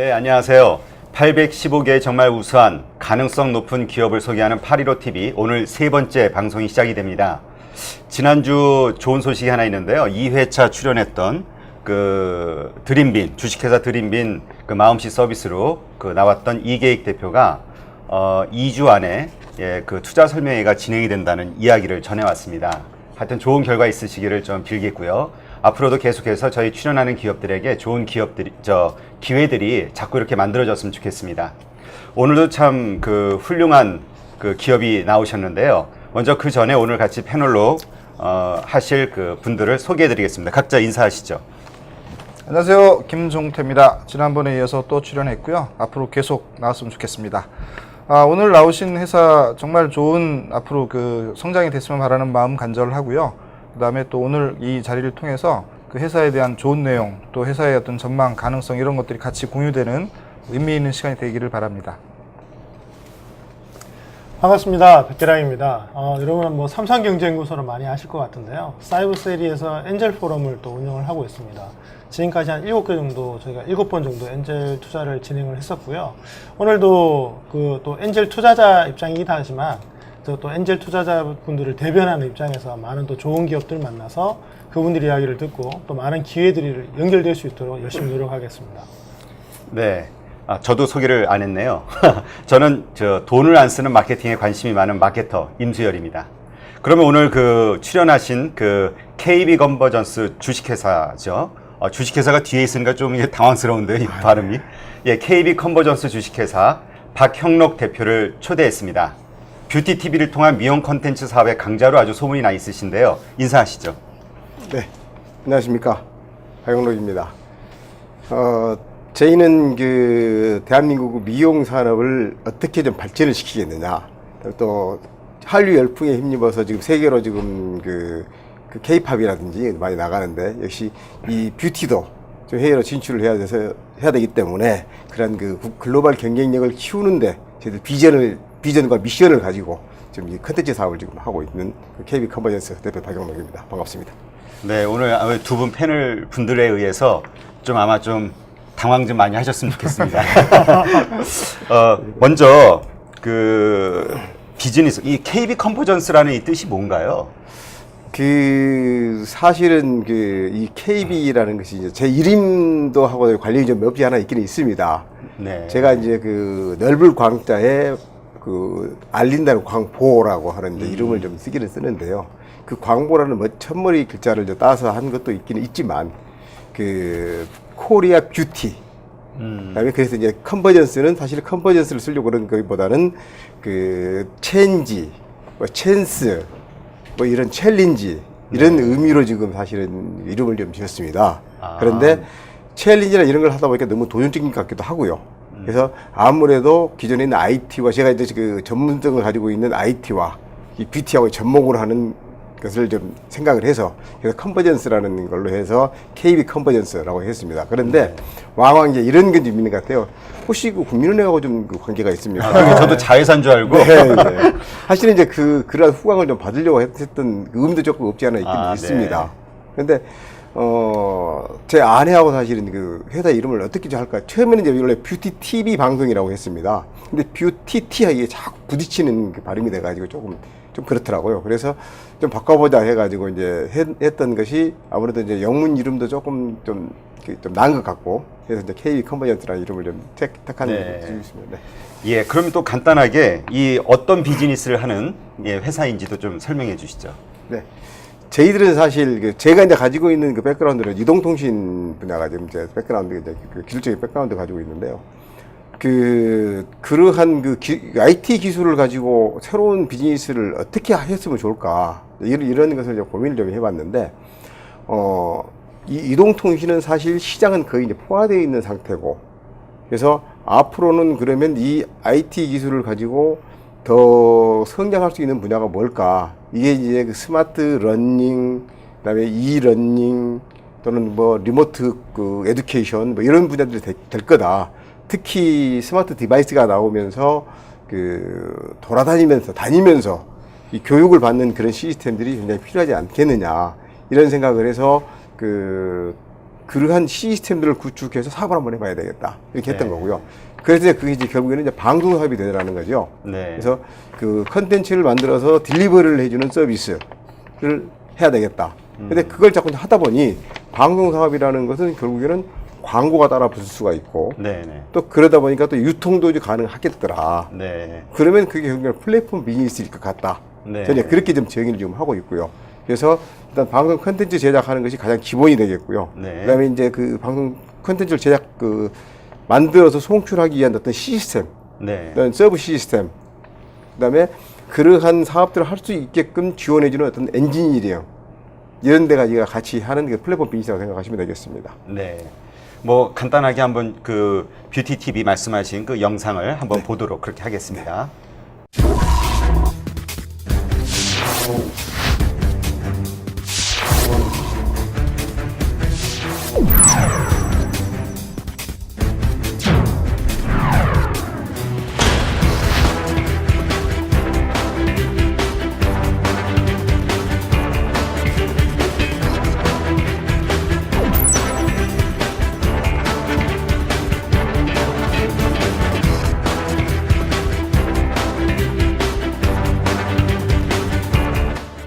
네, 안녕하세요. 815개의 정말 우수한 가능성 높은 기업을 소개하는 815TV 오늘 세 번째 방송이 시작이 됩니다. 지난주 좋은 소식이 하나 있는데요. 2회차 출연했던 그 드림빈, 주식회사 드림빈 그 마음씨 서비스로 그 나왔던 이계익 대표가 2주 안에 그 투자 설명회가 진행이 된다는 이야기를 전해왔습니다. 하여튼 좋은 결과 있으시기를 좀 빌겠고요. 앞으로도 계속해서 저희 출연하는 기업들에게 좋은 기회들이 자꾸 이렇게 만들어졌으면 좋겠습니다. 오늘도 참 그 훌륭한 그 기업이 나오셨는데요. 먼저 그 전에 오늘 같이 패널로 하실 그 분들을 소개해 드리겠습니다. 각자 인사하시죠. 안녕하세요. 김종태입니다. 지난번에 이어서 또 출연했고요. 앞으로 계속 나왔으면 좋겠습니다. 오늘 나오신 회사 정말 좋은 앞으로 그 성장이 됐으면 바라는 마음 간절하고요. 그 다음에 또 오늘 이 자리를 통해서 그 회사에 대한 좋은 내용, 또 회사의 어떤 전망, 가능성 이런 것들이 같이 공유되는 의미 있는 시간이 되기를 바랍니다. 반갑습니다. 백계랑입니다. 여러분은 뭐 삼성경제연구소를 많이 아실 것 같은데요. 사이버세리에서 엔젤 포럼을 또 운영을 하고 있습니다. 지금까지 한 7개 정도, 저희가 7번 정도 엔젤 투자를 진행을 했었고요. 오늘도 그 또 엔젤 투자자 입장이긴 하지만, 또 엔젤 투자자분들을 대변하는 입장에서 많은 또 좋은 기업들 만나서 그분들 이야기를 듣고 또 많은 기회들이 연결될 수 있도록 열심히 노력하겠습니다. 네. 저도 소개를 안 했네요. 저는 돈을 안 쓰는 마케팅에 관심이 많은 마케터 임수열입니다. 그러면 오늘 그 출연하신 그 KB 컨버전스 주식회사죠. 주식회사가 뒤에 있으니까 좀 당황스러운데요, 이 발음이. 예, KB 컨버전스 주식회사 박형록 대표를 초대했습니다. 뷰티 TV를 통한 미용 컨텐츠 사업의 강자로 아주 소문이 나 있으신데요. 인사하시죠. 네, 안녕하십니까. 박형록입니다. 저희는 그 대한민국 미용 산업을 어떻게 좀 발전을 시키겠느냐. 또 한류 열풍에 힘입어서 지금 세계로 지금 그 K-팝이라든지 많이 나가는데 역시 이 뷰티도 좀 해외로 진출을 해야 되기 때문에 그런 그 글로벌 경쟁력을 키우는데 저희들 비전과 미션을 가지고 지금 이 컨텐츠 사업을 지금 하고 있는 KB 컨버전스 대표 박형록입니다. 반갑습니다. 네, 오늘 두 분 패널 분들에 의해서 좀 아마 좀 당황 좀 많이 하셨으면 좋겠습니다. 먼저 그 비즈니스, 이 KB 컨버전스라는 이 뜻이 뭔가요? 사실은 이 KB라는 것이 이제 제 이름도 하고 관련이 좀 없지 않아 있기는 있습니다. 네. 제가 이제 그 넓을 광자에 그 알린다는 광보라고 하는 이름을 좀 쓰기는 쓰는데요. 그 광보라는 뭐 첫머리 글자를 따서 한 것도 있기는 있지만 그 코리아 뷰티. 그다음에 그래서 이제 컨버전스는 사실 컨버전스를 쓰려고 그런 것보다는 그 체인지, 뭐 찬스, 뭐 이런 챌린지 이런 의미로 지금 사실은 이름을 좀 지었습니다. 그런데 챌린지나 이런 걸 하다 보니까 너무 도전적인 것 같기도 하고요. 그래서 아무래도 기존에 있는 IT와 제가 이제 그 전문성을 가지고 있는 IT와 이 뷰티하고 접목을 하는 것을 좀 생각을 해서 그래서 컨버전스라는 걸로 해서 KB 컨버전스라고 했습니다. 그런데 왕왕 이제 이런 게 좀 있는 것 같아요. 혹시 그 국민은행하고 좀 그 관계가 있습니까? 저도 자회사인 줄 알고. 네, 네. 사실은 이제 그러한 후광을 좀 받으려고 했던 의미도 조금 없지 않아 있긴 있습니다. 그런데 제 아내하고 사실은 그 회사 이름을 어떻게 좀 할까? 처음에는 이제 원래 뷰티 TV 방송이라고 했습니다. 근데 뷰티 T와 이게 자꾸 부딪히는 그 발음이 돼가지고 좀 그렇더라고요. 그래서 좀 바꿔보자 해가지고 이제 했던 것이 아무래도 이제 영문 이름도 조금 좀 나은 것 같고 그래서 이제 KB 컨버전스라는 이름을 좀 택한 있습니다. 예, 그러면 또 간단하게 이 어떤 비즈니스를 하는 회사인지도 좀 설명해 주시죠. 네. 저희들은 사실 제가 이제 가지고 있는 그 백그라운드는 이동통신 분야가 지금 제 백그라운드 이제 그 기술적인 백그라운드 가지고 있는데요. 그러한 IT 기술을 가지고 새로운 비즈니스를 어떻게 했으면 좋을까 이런 것을 이제 고민을 좀 해봤는데 이 이동통신은 사실 시장은 거의 이제 포화되어 있는 상태고 그래서 앞으로는 그러면 이 IT 기술을 가지고 더 성장할 수 있는 분야가 뭘까? 이게 이제 그 스마트 러닝, 그다음에 러닝 또는 뭐 리모트 그 에듀케이션 뭐 이런 분야들이 될 거다. 특히 스마트 디바이스가 나오면서 다니면서 이 교육을 받는 그런 시스템들이 굉장히 필요하지 않겠느냐 이런 생각을 해서 그러한 시스템들을 구축해서 사업을 한번 해봐야 되겠다 이렇게 했던 네. 거고요. 그래서 그게 이제 결국에는 이제 방송 사업이 되더라는 거죠. 네. 그래서 그 컨텐츠를 만들어서 딜리버리를 해주는 서비스를 해야 되겠다. 근데 그걸 자꾸 하다 보니 방송 사업이라는 것은 결국에는 광고가 따라 붙을 수가 있고 네, 네. 또 그러다 보니까 또 유통도 이제 가능하겠더라. 네. 그러면 그게 결국에는 플랫폼 비즈니스일 것 같다. 네. 저는 그렇게 좀 정의를 좀 하고 있고요. 그래서 일단 방송 컨텐츠 제작하는 것이 가장 기본이 되겠고요. 네. 그다음에 이제 그 방송 컨텐츠를 제작 만들어서 송출하기 위한 어떤 시스템, 네. 어떤 서브 시스템, 그다음에 그러한 사업들을 할 수 있게끔 지원해주는 어떤 엔지니어링 이런 데가 같이 하는 게 플랫폼 비즈니스라고 생각하시면 되겠습니다. 네. 뭐 간단하게 한번 그 뷰티 TV 말씀하신 그 영상을 한번 네. 보도록 그렇게 하겠습니다.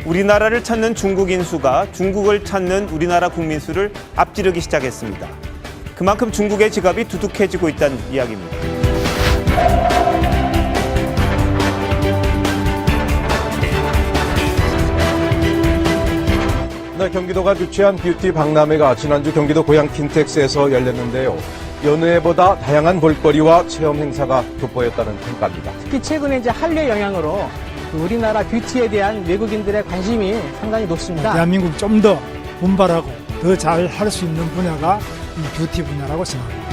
우리나라를 찾는 중국인 수가 중국을 찾는 우리나라 국민 수를 앞지르기 시작했습니다. 그만큼 중국의 지갑이 두둑해지고 있다는 이야기입니다. 네, 경기도가 주최한 뷰티 박람회가 지난주 경기도 고양 킨텍스에서 열렸는데요. 여느 해보다 다양한 볼거리와 체험 행사가 돋보였다는 평가입니다. 특히 최근에 이제 한류의 영향으로 우리나라 뷰티에 대한 외국인들의 관심이 상당히 높습니다. 대한민국 좀 더 분발하고 더 잘 할 수 있는 분야가 이 뷰티 분야라고 생각합니다.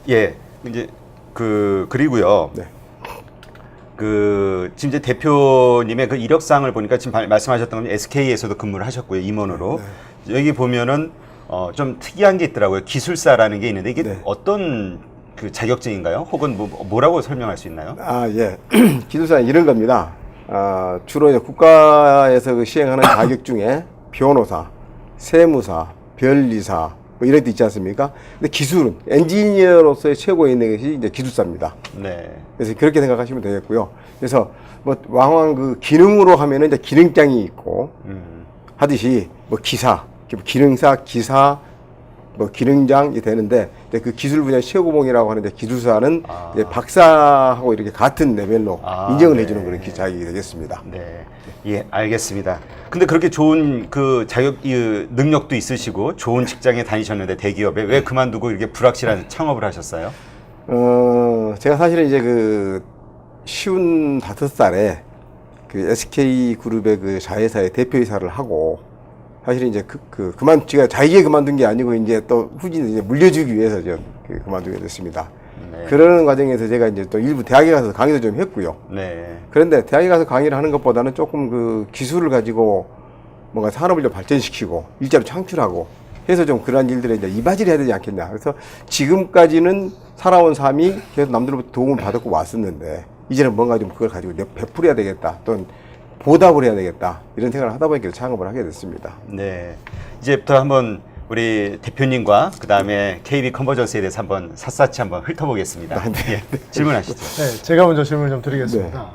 예, 이제 그리고요. 네. 지금 이제 대표님의 그 이력상을 보니까 지금 말씀하셨던 건 SK에서도 근무를 하셨고요, 임원으로. 여기 보면은 좀 특이한 게 있더라고요. 기술사라는 게 있는데 이게 네. 어떤 그 자격증인가요? 혹은 뭐라고 설명할 수 있나요? 예. 기술사는 이런 겁니다. 주로 이제 국가에서 그 시행하는 자격 중에 변호사, 세무사, 변리사, 뭐 이런 데 있지 않습니까? 근데 기술은 엔지니어로서의 최고에 있는 것이 이제 기술사입니다. 네. 그래서 그렇게 생각하시면 되겠고요. 그래서 뭐 왕왕 그 기능으로 하면은 이제 기능장이 있고 하듯이 뭐 기사, 기능사, 기사, 뭐 기능장이 되는데 이제 그 기술 분야 최고봉이라고 하는 이제 기술사는 이제 박사하고 이렇게 같은 레벨로 인정을 네. 해주는 그런 자격이 되겠습니다. 네. 예, 알겠습니다. 근데 그렇게 좋은 그 능력도 있으시고 좋은 직장에 다니셨는데 대기업에 왜 그만두고 이렇게 불확실한 창업을 하셨어요? 제가 사실은 이제 그 쉬운 5살에 그 SK그룹의 그 자회사의 대표이사를 하고 사실은 이제 제가 자기게 그만둔 게 아니고 이제 또 후진을 이제 물려주기 위해서 그만두게 됐습니다. 네. 그러는 과정에서 제가 이제 또 일부 대학에 가서 강의도 좀 했고요. 네. 그런데 대학에 가서 강의를 하는 것보다는 조금 그 기술을 가지고 뭔가 산업을 좀 발전시키고 일자리 창출하고 해서 좀 그러한 일들에 이제 이바지를 해야 되지 않겠냐. 그래서 지금까지는 살아온 삶이 계속 남들로부터 도움을 받았고 왔었는데 이제는 뭔가 좀 그걸 가지고 베풀어야 되겠다. 또는 보답을 해야 되겠다. 이런 생각을 하다 보니까 창업을 하게 됐습니다. 네. 이제부터 한번 우리 대표님과 그 다음에 KB 컨버전스에 대해서 한번 샅샅이 한번 훑어보겠습니다. 예, 질문하시죠. 네, 제가 먼저 질문을 좀 드리겠습니다.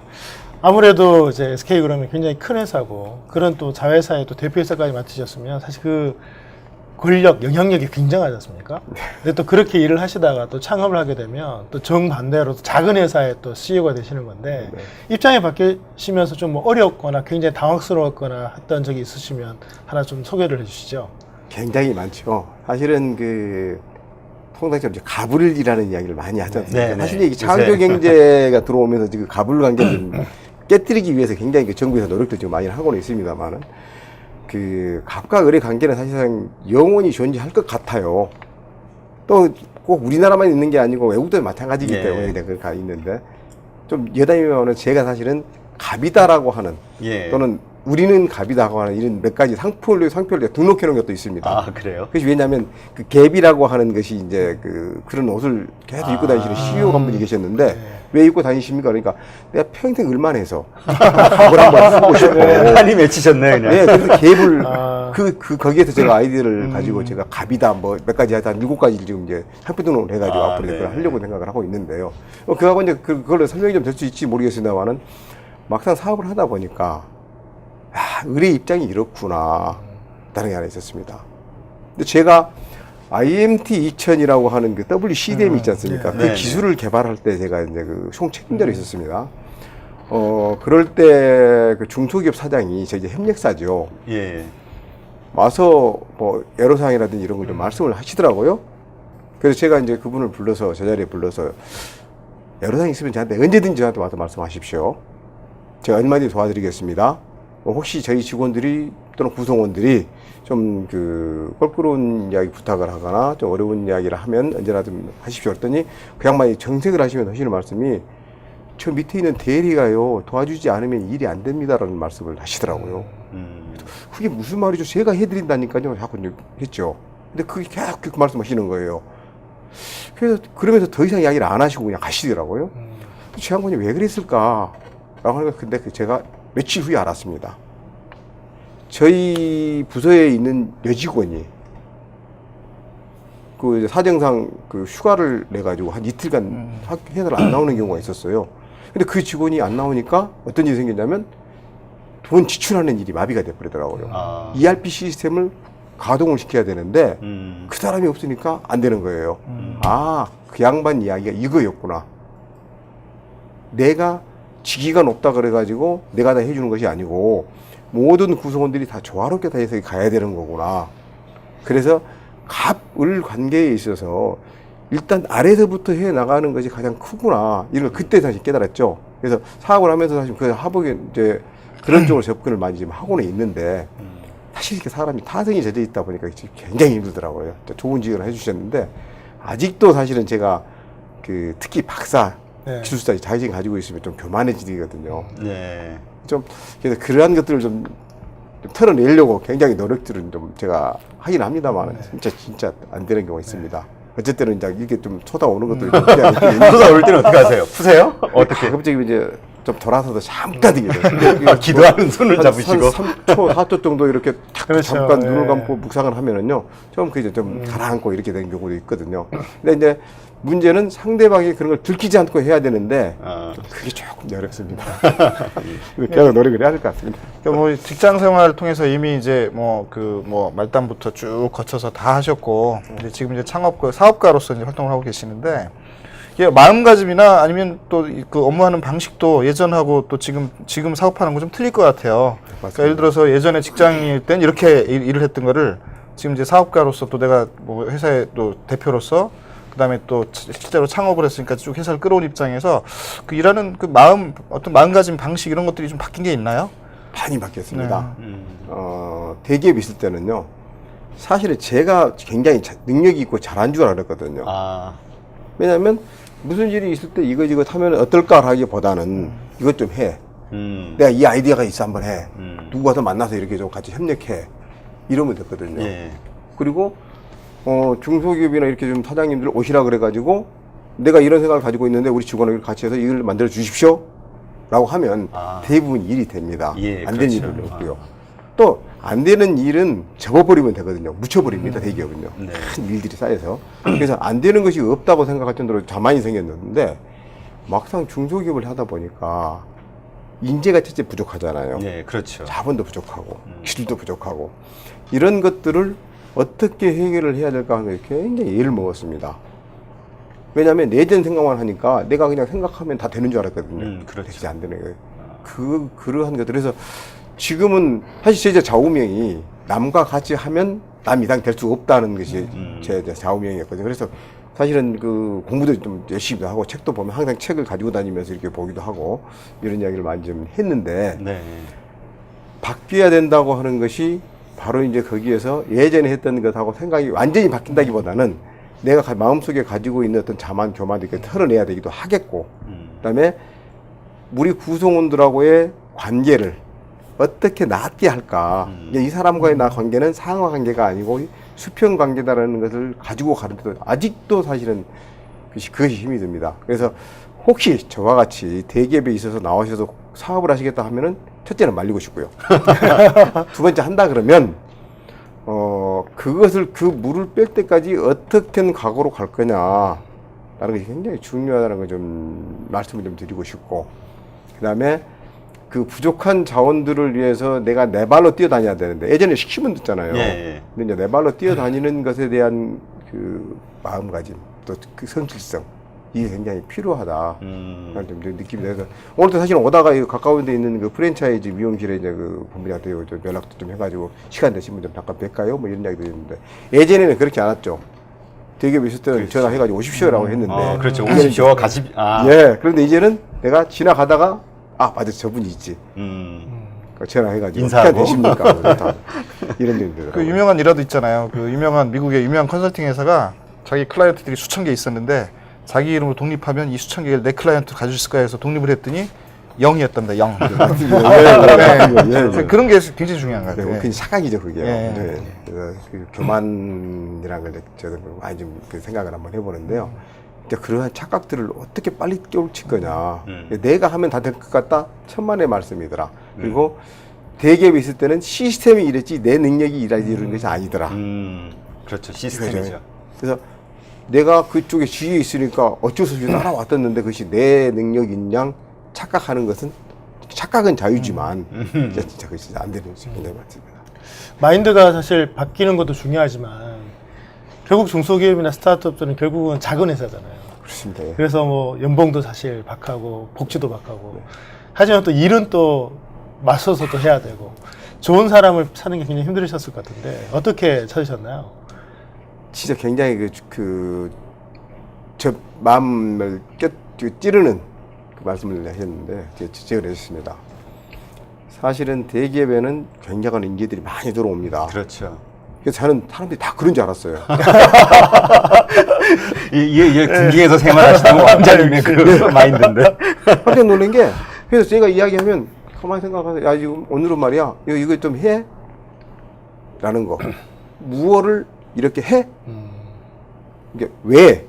아무래도 이제 SK그룹이 굉장히 큰 회사고 그런 또 자회사의 또 대표이사까지 맡으셨으면 사실 그 권력, 영향력이 굉장하지 않습니까? 근데 또 그렇게 일을 하시다가 또 창업을 하게 되면 또 정반대로 작은 회사의 또 CEO가 되시는 건데 입장이 바뀌시면서 좀 뭐 어렵거나 굉장히 당황스러웠거나 했던 적이 있으시면 하나 좀 소개를 해주시죠. 굉장히 굉장히 많죠. 사실은 통상적으로 이제 가불이라는 이야기를 많이 하지 않습니까? 네, 네. 사실 이 창조 경제가 들어오면서 지금 가불 관계를 좀 깨뜨리기 위해서 굉장히 정부에서 노력도 지금 많이 하고는 있습니다만은 갑과 을의 관계는 사실상 영원히 존재할 것 같아요. 또 꼭 우리나라만 있는 게 아니고 외국도 마찬가지이기 네. 때문에 그가 있는데 좀 여담이면 제가 사실은 갑이다라고 하는 예. 또는 우리는 갑이다라고 하는 이런 몇 가지 상표를 등록해 놓은 것도 있습니다. 아, 그래요? 그것이 왜냐하면 갭이라고 하는 것이 이제 그런 옷을 계속 입고 다니시는 CEO 한 분이 계셨는데 왜 입고 다니십니까? 그러니까 내가 평생 을만 해서 갑을 한번 쓰고 싶고 한이 맺히셨네 그냥. 네, 그래서 갭을 거기에서 제가 아이디어를 가지고 제가 갑이다 뭐 몇 가지 한 7가지를 지금 이제 상표 등록을 해가지고 앞으로 네. 그걸 하려고 생각을 하고 있는데요. 그하고 이제 그걸로 설명이 좀 될 수 있지 모르겠습니다만은 막상 사업을 하다 보니까 을의 입장이 이렇구나 다른 게 하나 있었습니다. 근데 제가 IMT 2000이라고 하는 그 WCDM 있지 않습니까? 네. 그 기술을 개발할 때 제가 이제 총 책임자로 있었습니다. 그럴 때 그 중소기업 사장이 저 이제 협력사죠. 예. 와서 뭐 애로사항이라든지 이런 걸 좀 말씀을 하시더라고요. 그래서 제가 이제 그분을 불러서 제 자리에 불러서 애로사항 있으면 저한테 언제든지 저한테 와서 말씀하십시오. 제가 얼마든지 도와드리겠습니다. 혹시 저희 직원들이 또는 구성원들이 좀 껄끄러운 이야기 부탁을 하거나 좀 어려운 이야기를 하면 언제나 좀 하십시오. 그랬더니 그 양반이 정색을 하시면 하시는 말씀이 저 밑에 있는 대리가요 도와주지 않으면 일이 안 됩니다라는 말씀을 하시더라고요. 그게 무슨 말이죠? 제가 해드린다니까요. 자꾸 했죠. 근데 그게 계속 그 말씀하시는 거예요. 그래서 그러면서 더 이상 이야기를 안 하시고 그냥 가시더라고요. 제 양반이 왜 그랬을까? 라고 하니까 근데 제가 며칠 후에 알았습니다. 저희 부서에 있는 여직원이 사정상 휴가를 내가지고 한 이틀간 회사를 안 나오는 경우가 있었어요. 근데 그 직원이 안 나오니까 어떤 일이 생겼냐면 돈 지출하는 일이 마비가 돼버리더라고요. ERP 시스템을 가동을 시켜야 되는데 그 사람이 없으니까 안 되는 거예요. 그 양반 이야기가 이거였구나. 내가 직위가 높다 그래가지고 내가 다 해주는 것이 아니고 모든 구성원들이 다 조화롭게 다 해서 가야 되는 거구나. 그래서 갑을 관계에 있어서 일단 아래서부터 해 나가는 것이 가장 크구나. 이걸 그때 다시 깨달았죠. 그래서 사업을 하면서 사실 그 하복에 이제 그런 쪽으로 접근을 많이 지금 하고는 있는데 사실 이렇게 사람이 타성이 젖어 있다 보니까 굉장히 힘들더라고요. 좋은 지원을 해주셨는데 아직도 사실은 제가 특히 박사 기술사 자격증 가지고 있으면 좀 교만해지거든요. 네. 그래서 그러한 것들을 좀 털어내려고 굉장히 노력들은 좀 제가 하긴 합니다만 진짜 안 되는 경우가 있습니다. 어쨌든 이제 이게 좀 쏟아오는 것들이 좀 쏟아올 때는 어떻게 하세요? 푸세요? 어떻게? 가급적이면 이제 좀 돌아서서 잠깐 이게 기도하는 손을 잡으시고 3초, 4초 정도 이렇게 그렇죠. 잠깐 눈을 감고 묵상을 하면은요, 좀 이제 좀 가라앉고 이렇게 되는 경우도 있거든요. 근데 이제 문제는 상대방이 그런 걸 들키지 않고 해야 되는데 그게 조금 어렵습니다. 계속 노력을 해야 될 것 같습니다. 그러니까 직장 생활을 통해서 이미 이제 말단부터 쭉 거쳐서 다 하셨고 이제 지금 이제 사업가로서 이제 활동을 하고 계시는데 이게 마음가짐이나 아니면 또 그 업무하는 방식도 예전하고 또 지금 사업하는 거 좀 틀릴 것 같아요. 그러니까 예를 들어서 예전에 직장일 땐 이렇게 일을 했던 거를 지금 이제 사업가로서 또 내가 회사의 또 대표로서 그다음에 또 실제로 창업을 했으니까 쭉 회사를 끌어온 입장에서 그 일하는 그 마음, 어떤 마음가짐, 방식 이런 것들이 좀 바뀐 게 있나요? 많이 바뀌었습니다. 대기업에 있을 때는요, 사실은 제가 굉장히 능력이 있고 잘한 줄 알았거든요. 아, 왜냐하면 무슨 일이 있을 때 이거 하면 어떨까 하기보다는 이것 좀 해. 내가 이 아이디어가 있어 한번 해. 누구 가서 만나서 이렇게 좀 같이 협력해. 이러면 됐거든요. 예. 그리고 중소기업이나 이렇게 좀 사장님들 오시라 그래가지고 내가 이런 생각을 가지고 있는데 우리 직원을 같이 해서 이걸 만들어 주십시오. 라고 하면 대부분 일이 됩니다. 예, 안 되는 그렇죠. 일은 없고요. 또 안 되는 일은 접어버리면 되거든요. 묻혀버립니다. 대기업은요. 네. 큰 일들이 쌓여서. 그래서 안 되는 것이 없다고 생각할 정도로 자만이 생겼는데 막상 중소기업을 하다 보니까 인재가 첫째 부족하잖아요. 예, 그렇죠. 자본도 부족하고 기술도 부족하고 이런 것들을 어떻게 해결을 해야 될까 하는 게 굉장히 예를 먹었습니다. 왜냐하면 내전 생각만 하니까 내가 그냥 생각하면 다 되는 줄 알았거든요. 그렇죠. 되지 안 되는 거예요. 그러한 것들. 그래서 지금은 사실 제 좌우명이 남과 같이 하면 남 이상 될 수 없다는 것이 제 좌우명이었거든요. 그래서 사실은 그 공부도 좀 열심히 하고 책도 보면 항상 책을 가지고 다니면서 이렇게 보기도 하고 이런 이야기를 많이 좀 했는데 네. 바뀌어야 된다고 하는 것이 바로 이제 거기에서 예전에 했던 것하고 생각이 완전히 바뀐다기보다는 내가 마음속에 가지고 있는 어떤 자만 교만을 이렇게 털어내야 되기도 하겠고 그다음에 우리 구성원들하고의 관계를 어떻게 낫게 할까. 이 사람과의 나 관계는 상하 관계가 아니고 수평 관계다라는 것을 가지고 가는데도 아직도 사실은 그것이 힘이 듭니다. 그래서 혹시 저와 같이 대기업에 있어서 나오셔서 사업을 하시겠다 하면은 첫째는 말리고 싶고요. 두 번째 한다 그러면 그것을 그 물을 뺄 때까지 어떻게 각오로 갈 거냐라는 것이 굉장히 중요하다는 걸 좀 말씀을 좀 드리고 싶고 그다음에 그 부족한 자원들을 위해서 내가 내 발로 뛰어다녀야 되는데 예전에 시키면 듣잖아요. 예. 근데 이제 내 발로 뛰어다니는 것에 대한 그 마음가짐 또 그 성실성 이게 굉장히 필요하다. 좀 느낌이 나서 오늘도 사실 오다가 가까운 데 있는 그 프랜차이즈 미용실에 이제 그 본부장한테 좀 연락도 좀 해가지고 시간 되시면 좀 잠깐 뵐까요? 뭐 이런 이야기도 있는데 예전에는 그렇게 안 왔죠. 대기업에 있을 때는 전화해가지고 오십시오라고 했는데. 그렇죠. 오십시오. 같이. 예. 그런데 이제는 내가 지나가다가 맞아 저분이 있지. 그러니까 전화해가지고 인사하고. 시간 되십니까? 뭐 이런 일들이. 그 유명한 일화도 있잖아요. 그 유명한 미국의 유명한 컨설팅 회사가 자기 클라이언트들이 수천 개 있었는데 자기 이름으로 독립하면 이 수천 개를 내 클라이언트로 가질 수 있을까 해서 독립을 했더니 0이었답니다. 0. 예. 그런 게 굉장히 중요한 것 네, 같아요. 굉장히 착각이죠, 그게. 예. 네. 그래서 그 교만이라는 걸 저도 많이 좀 그 생각을 한번 해보는데요. 이제 그러한 착각들을 어떻게 빨리 깨우칠 거냐. 내가 하면 다 될 것 같다? 천만의 말씀이더라. 그리고 대기업에 있을 때는 시스템이 이랬지 내 능력이 이런 것이 아니더라. 그렇죠. 시스템이죠. 그래서 내가 그쪽에 지위에 있으니까 어쩔 수 없이 따라왔었는데 그것이 내 능력인 양 착각하는 것은 착각은 자유지만 진짜 그것이 안 되는 것이 굉장히 많습니다. 마인드가 사실 바뀌는 것도 중요하지만 결국 중소기업이나 스타트업들은 결국은 작은 회사잖아요. 그렇습니다. 예. 그래서 뭐 연봉도 사실 박하고 복지도 박하고 하지만 또 일은 또 맞서서 또 해야 되고 좋은 사람을 사는 게 굉장히 힘들으셨을 것 같은데 어떻게 찾으셨나요? 진짜 굉장히 저 마음을 찌르는 그 말씀을 하셨는데 지적을 해주셨습니다. 사실은 대기업에는 굉장한 인재들이 많이 들어옵니다. 그렇죠. 그래서 저는 사람들이 다 그런 줄 알았어요. 이게 군기에서 생활하시는 왕자님의 그 마인드인데. 깜짝 놀란 게 그래서 제가 이야기하면 가만히 생각하세요. 야 지금 오늘은 말이야 이거 좀 해? 라는 거. 무엇을 이렇게 해? 이게 왜?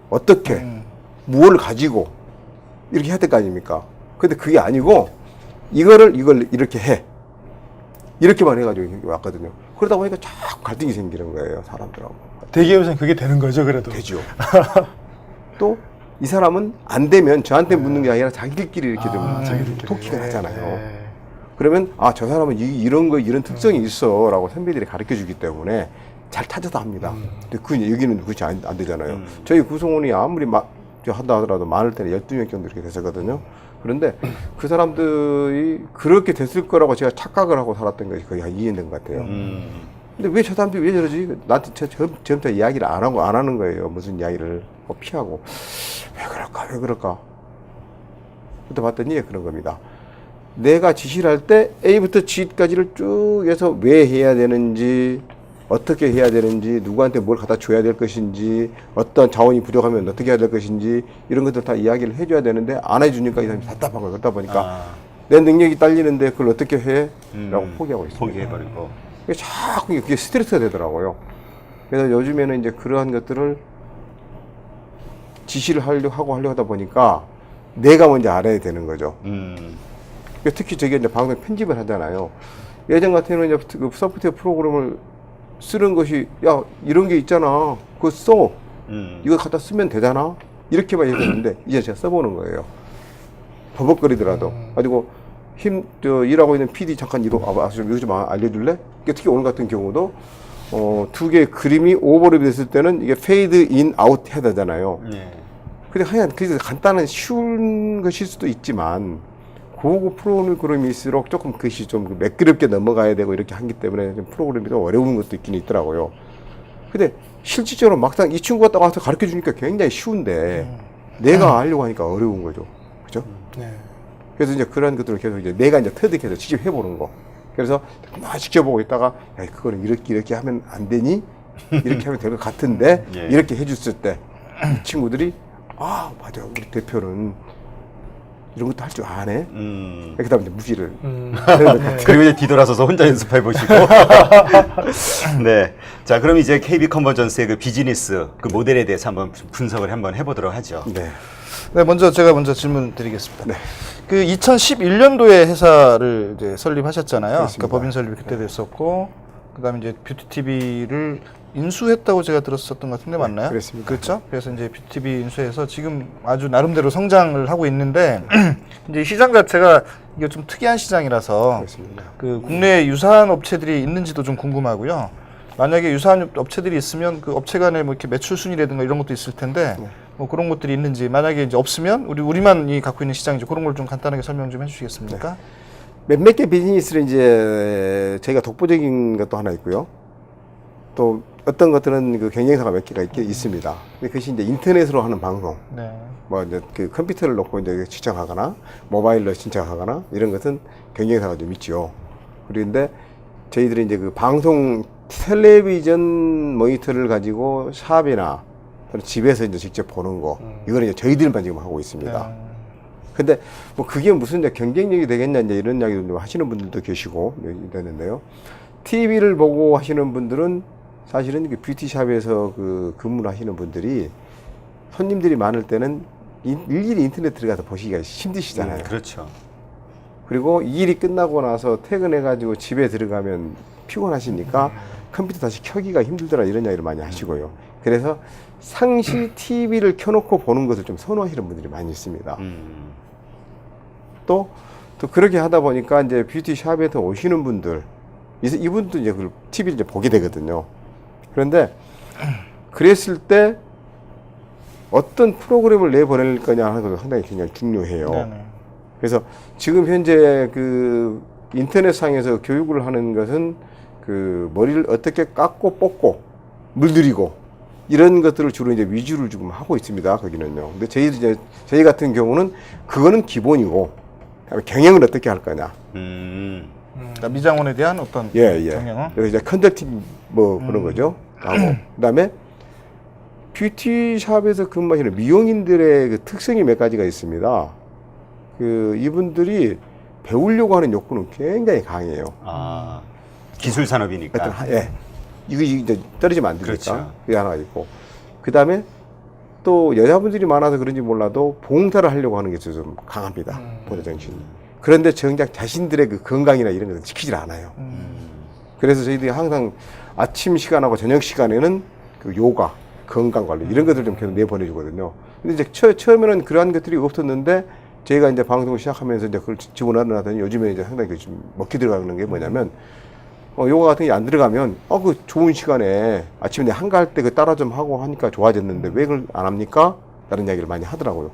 어떻게? 무엇을 가지고? 이렇게 해야 될 거 아닙니까? 근데 그게 아니고 이걸 이렇게 해. 이렇게만 해가지고 여기 왔거든요. 그러다 보니까 자꾸 갈등이 생기는 거예요. 사람들하고. 대기업에서는 그게 되는 거죠, 그래도. 되죠. 또 이 사람은 안 되면 저한테 묻는 게 아니라 자기들끼리 이렇게 좀 토끼가 나잖아요. 그러면 저 사람은 이런 특성이 있어라고 선배들이 가르쳐 주기 때문에 잘 찾아서 합니다. 근데 여기는 그것이 안 되잖아요. 저희 구성원이 아무리 한다 하더라도 많을 때는 12명 정도 이렇게 됐었거든요. 그런데 그 사람들이 그렇게 됐을 거라고 제가 착각을 하고 살았던 것이 거의 한 2년 된 것 같아요. 근데 왜 저 사람들이 왜 저러지? 나한테 처음부터 이야기를 안 하는 거예요. 무슨 이야기를 피하고. 왜 그럴까? 그때 봤더니 그런 겁니다. 내가 지시를 할 때 A부터 G까지를 쭉 해서 왜 해야 되는지, 어떻게 해야 되는지, 누구한테 뭘 갖다 줘야 될 것인지, 어떤 자원이 부족하면 어떻게 해야 될 것인지, 이런 것들 다 이야기를 해줘야 되는데 안 해주니까 이 사람이 답답한 거예요. 그러다 보니까 내 능력이 딸리는데 그걸 어떻게 해? 라고 포기하고 있습니다. 포기해버리고. 자꾸 그게 스트레스가 되더라고요. 그래서 요즘에는 이제 그러한 것들을 지시를 하려고 하다 보니까 내가 먼저 알아야 되는 거죠. 특히 저게 이제 방송 편집을 하잖아요. 예전 같으면 이제 그 소프트웨어 프로그램을 쓰는 것이, 야, 이런 게 있잖아. 그거 써. 이거 갖다 쓰면 되잖아. 이렇게만 얘기했는데, 이제 제가 써보는 거예요. 버벅거리더라도. 가지고, 일하고 있는 PD 잠깐 이거 좀 알려줄래? 특히 오늘 같은 경우도, 두 개의 그림이 오버랩이 됐을 때는 이게 페이드 인, 아웃 해야 되잖아요. 근데 하여간, 그래서 간단한 쉬운 것일 수도 있지만, 고급 프로그램일수록 조금 그것이 좀 매끄럽게 넘어가야 되고 이렇게 하기 때문에 좀 프로그램이 좀 어려운 것도 있긴 있더라고요. 근데 실질적으로 막상 이 친구가 딱 와서 가르쳐 주니까 굉장히 쉬운데 내가 하려고 하니까 어려운 거죠. 그죠? 네. 그래서 이제 그런 것들을 계속 이제 내가 이제 터득해서 직접 해보는 거. 그래서 막 지켜보고 있다가, 야, 그거는 이렇게 하면 안 되니? 이렇게 하면 될 것 같은데? 예. 이렇게 해줬을 때 이 친구들이, 아, 맞아. 우리 대표는 이런 것도 할 줄 아네. 그 다음에 이제 무시를. 그리고 이제 뒤돌아서서 혼자 연습해 보시고. 네. 자, 그럼 이제 KB 컨버전스의 그 비즈니스, 그 모델에 대해서 한번 분석을 한번 해보도록 하죠. 네. 네, 제가 먼저 질문 드리겠습니다. 네. 그 2011년도에 회사를 이제 설립하셨잖아요. 그렇습니다. 그러니까 법인 설립이 그때 됐었고, 그다음에 이제 뷰티TV를 인수했다고 제가 들었었던 것 같은데 맞나요? 그렇습니다. 그렇죠. 그래서 이제 뷰티TV 인수해서 지금 아주 나름대로 성장을 하고 있는데 이제 시장 자체가 이게 좀 특이한 시장이라서 그렇습니다. 그 국내에 유사한 업체들이 있는지도 좀 궁금하고요. 만약에 유사한 업체들이 있으면 그 업체 간에 뭐 이렇게 매출 순위라든가 이런 것도 있을 텐데 뭐 그런 것들이 있는지, 만약에 이제 없으면 우리만이 갖고 있는 시장이죠. 그런 걸 좀 간단하게 설명 좀 해주시겠습니까? 몇몇 개 비즈니스를 이제 저희가 독보적인 것도 하나 있고요. 또 어떤 것들은 그 경쟁사가 몇 개가 있습니다. 근데 그것이 이제 인터넷으로 하는 방송. 네. 뭐 이제 그 컴퓨터를 놓고 이제 신청하거나 모바일로 신청하거나 이런 것은 경쟁사가 좀 있죠. 그런데 저희들이 이제 그 방송 텔레비전 모니터를 가지고 샵이나 집에서 이제 직접 보는 거, 이거는 이제 저희들만 지금 하고 있습니다. 근데 뭐 그게 무슨 이제 경쟁력이 되겠냐 이제 이런 이야기도 좀 하시는 분들도 계시고 이랬는데요. TV를 보고 하시는 분들은 사실은 그 뷰티샵에서 그 근무를 하시는 분들이 손님들이 많을 때는 일일이 인터넷 들어가서 보시기가 힘드시잖아요. 그렇죠. 그리고 이 일이 끝나고 나서 퇴근해가지고 집에 들어가면 피곤하시니까 컴퓨터 다시 켜기가 힘들더라 이런 이야기를 많이 하시고요. 그래서 상시 TV를 켜놓고 보는 것을 좀 선호하시는 분들이 많이 있습니다. 또 그렇게 하다 보니까 이제 뷰티샵에서 오시는 분들, 이분도 이제 그 TV를 이제 보게 되거든요. 그런데 그랬을 때 어떤 프로그램을 내보낼 거냐 하는 것도 상당히 굉장히 중요해요. 네네. 그래서 지금 현재 그 인터넷상에서 교육을 하는 것은 그 머리를 어떻게 깎고 뽑고 물들이고 이런 것들을 주로 이제 위주를 지금 하고 있습니다. 거기는요. 근데 저희 같은 경우는 그거는 기본이고 경영을 어떻게 할 거냐. 그러니까 미장원에 대한 어떤 경영은? 그래서 이제 컨설팅 뭐 그런 거죠. 하고 그다음에 뷰티샵에서 근무하시는 미용인들의 그 특성이 몇 가지가 있습니다. 그 이분들이 배우려고 하는 욕구는 굉장히 강해요. 아, 기술 산업이니까. 하여튼 이거 이제 떨어지면 안 되니까. 그렇죠. 그게 하나 있고. 그다음에 또 여자분들이 많아서 그런지 몰라도 봉사를 하려고 하는 게 좀 강합니다. 보다 정신이. 그런데 정작 자신들의 그 건강이나 이런 것은 지키질 않아요. 그래서 저희들이 항상 아침 시간하고 저녁 시간에는 그 요가, 건강 관리 이런 것들 좀 계속 내보내주거든요. 근데 이제 처음에는 그러한 것들이 없었는데 저희가 이제 방송을 시작하면서 이제 그걸 집어넣어놨더니 요즘에 이제 상당히 좀 먹히 들어가는 게 뭐냐면 요가 같은 게 안 들어가면 그 좋은 시간에 아침에 내 한가할 때 그 따라 좀 하고 하니까 좋아졌는데 왜 그걸 안 합니까? 라는 이야기를 많이 하더라고요.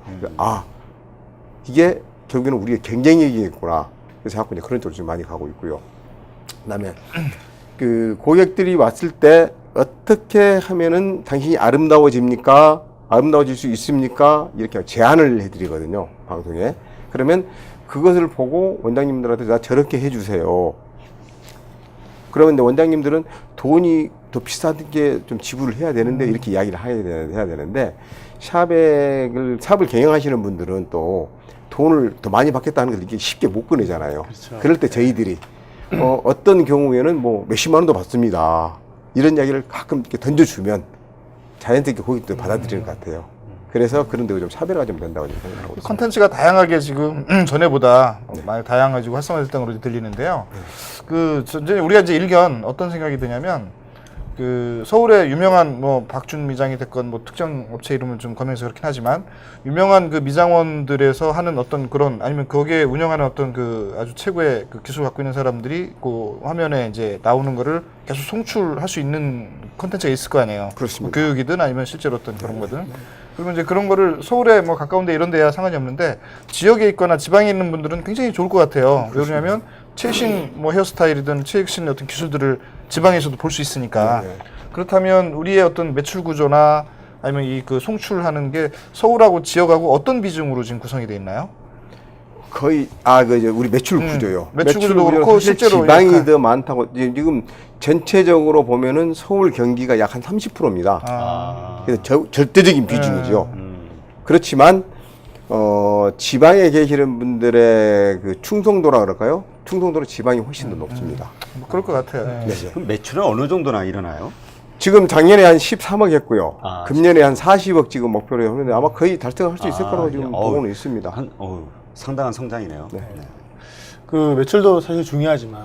이게 결국에는 우리의 경쟁력이겠구나. 그래서 자꾸 이제 그런 쪽으로 좀 많이 가고 있고요. 그다음에 그 고객들이 왔을 때 어떻게 하면은 당신이 아름다워집니까? 아름다워질 수 있습니까? 이렇게 제안을 해드리거든요, 방송에. 그러면 그것을 보고 원장님들한테 나 저렇게 해주세요. 그러면 이제 원장님들은 돈이 더 비싼 게 좀 지불을 해야 되는데 이렇게 이야기를 해야 되는데 샵을 경영하시는 분들은 또 돈을 더 많이 받겠다는 걸 이게 쉽게 못 꺼내잖아요. 그렇죠. 그럴 때 저희들이 어떤 경우에는 뭐 몇십만 원도 받습니다. 이런 이야기를 가끔 이렇게 던져주면 자연스럽게 고객도 받아들이는 것 같아요. 그래서 그런 데가 좀 차별화가 좀 된다고 생각하고 있습니다. 컨텐츠가 다양하게 지금 전에보다 많이 다양해지고 활성화됐다는 걸로 들리는데요. 이제 우리가 이제 일견 어떤 생각이 드냐면 서울의 유명한 뭐 박준 미장이 됐건 뭐 특정 업체 이름은 좀 거명해서 그렇긴 하지만 유명한 그 미장원들에서 하는 어떤 그런 아니면 거기에 운영하는 어떤 아주 최고의 기술을 갖고 있는 사람들이 그 화면에 이제 나오는 거를 계속 송출할 수 있는 컨텐츠가 있을 거 아니에요. 그렇습니다. 뭐 교육이든 아니면 실제로 어떤 그런 거든. 그러면 이제 그런 거를 서울에 뭐 가까운데 이런 데야 상관이 없는데 지역에 있거나 지방에 있는 분들은 굉장히 좋을 것 같아요. 왜 그러냐면 최신 뭐 헤어스타일이든 최신 어떤 기술들을 지방에서도 볼 수 있으니까. 네. 그렇다면 우리의 어떤 매출 구조나 아니면 송출하는 게 서울하고 지역하고 어떤 비중으로 지금 구성이 돼 있나요? 거의 이제 우리 매출 구조요. 매출 구조도 그렇고 사실 실제로 지방이 약간- 더 많다고 지금 전체적으로 보면은 서울 경기가 약 한 30%입니다. 그래서 절대적인 비중이죠. 그렇지만 지방에 계시는 분들의 그 충성도라 그럴까요? 충성도는 지방이 훨씬 더 높습니다. 뭐 그럴 것 같아요. 네. 그럼 매출은 어느 정도나 일어나요? 지금 작년에 한 13억 했고요. 아, 금년에 한 40억 지금 목표로 했는데 아마 거의 달성할 수 있을 거라고 지금 어우, 보고는 있습니다. 상당한 성장이네요. 네. 그 매출도 사실 중요하지만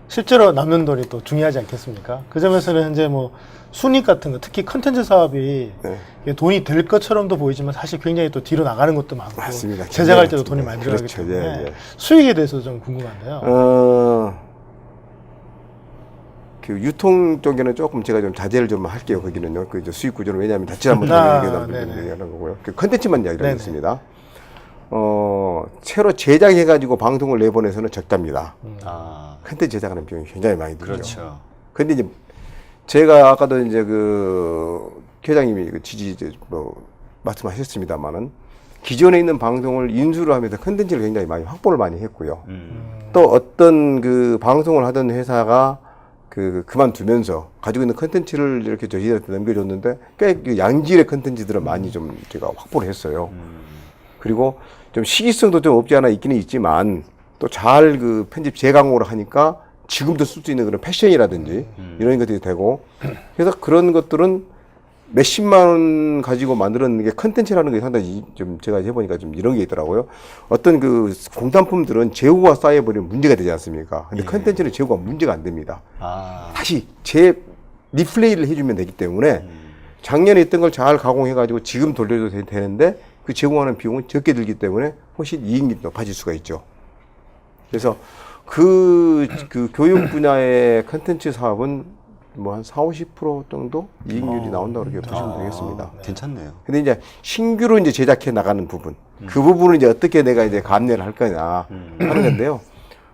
실제로 남는 돈이 또 중요하지 않겠습니까? 그 점에서는 현재 뭐 순익 같은 거, 특히 컨텐츠 사업이 네. 이게 돈이 될 것처럼도 보이지만 사실 굉장히 또 뒤로 나가는 것도 많고 맞습니다. 제작할 때도 굉장히 돈이 많이 들어가기 그렇죠. 때문에 예, 예. 수익에 대해서 좀 궁금한데요. 그 유통 쪽에는 조금 제가 좀 자제를 좀 할게요. 거기는요. 그 이제 수익 구조는 왜냐하면 지난번에 네네. 얘기하는 거고요. 그 컨텐츠만 이야기를 네네. 하겠습니다. 새로 제작해가지고 방송을 내보내서는 적답니다. 컨텐츠 제작하는 비용이 굉장히 많이 들죠. 그렇죠. 근데 이제 제가 아까도 이제 회장님이 말씀하셨습니다만은 기존에 있는 방송을 인수를 하면서 컨텐츠를 굉장히 많이 확보를 많이 했고요. 또 어떤 방송을 하던 회사가 그만두면서 가지고 있는 컨텐츠를 이렇게 저희들한테 넘겨줬는데 꽤 양질의 컨텐츠들을 많이 좀 제가 확보를 했어요. 그리고 좀 시기성도 좀 없지 않아 있기는 있지만 또 잘 편집 재강호를 하니까 지금도 쓸 수 있는 그런 패션이라든지 이런 것들이 되고 그래서 그런 것들은 몇십만 원 가지고 만들었는 게 컨텐츠라는 게 상당히 좀 제가 해보니까 좀 이런 게 있더라고요. 어떤 공산품들은 재고가 쌓여버리면 문제가 되지 않습니까? 근데 컨텐츠는 재고가 문제가 안 됩니다. 다시 리플레이를 해주면 되기 때문에 작년에 있던 걸 잘 가공해가지고 지금 돌려도 되는데 그 제공하는 비용은 적게 들기 때문에 훨씬 이익이 높아질 수가 있죠. 그래서 그 교육 분야의 컨텐츠 사업은 뭐 한 40-50% 정도 이익률이 나온다고 그렇게 보시면 되겠습니다. 괜찮네요. 근데 이제 신규로 이제 제작해 나가는 부분, 그 부분은 이제 어떻게 내가 이제 감내를 할 거냐 하는 건데요.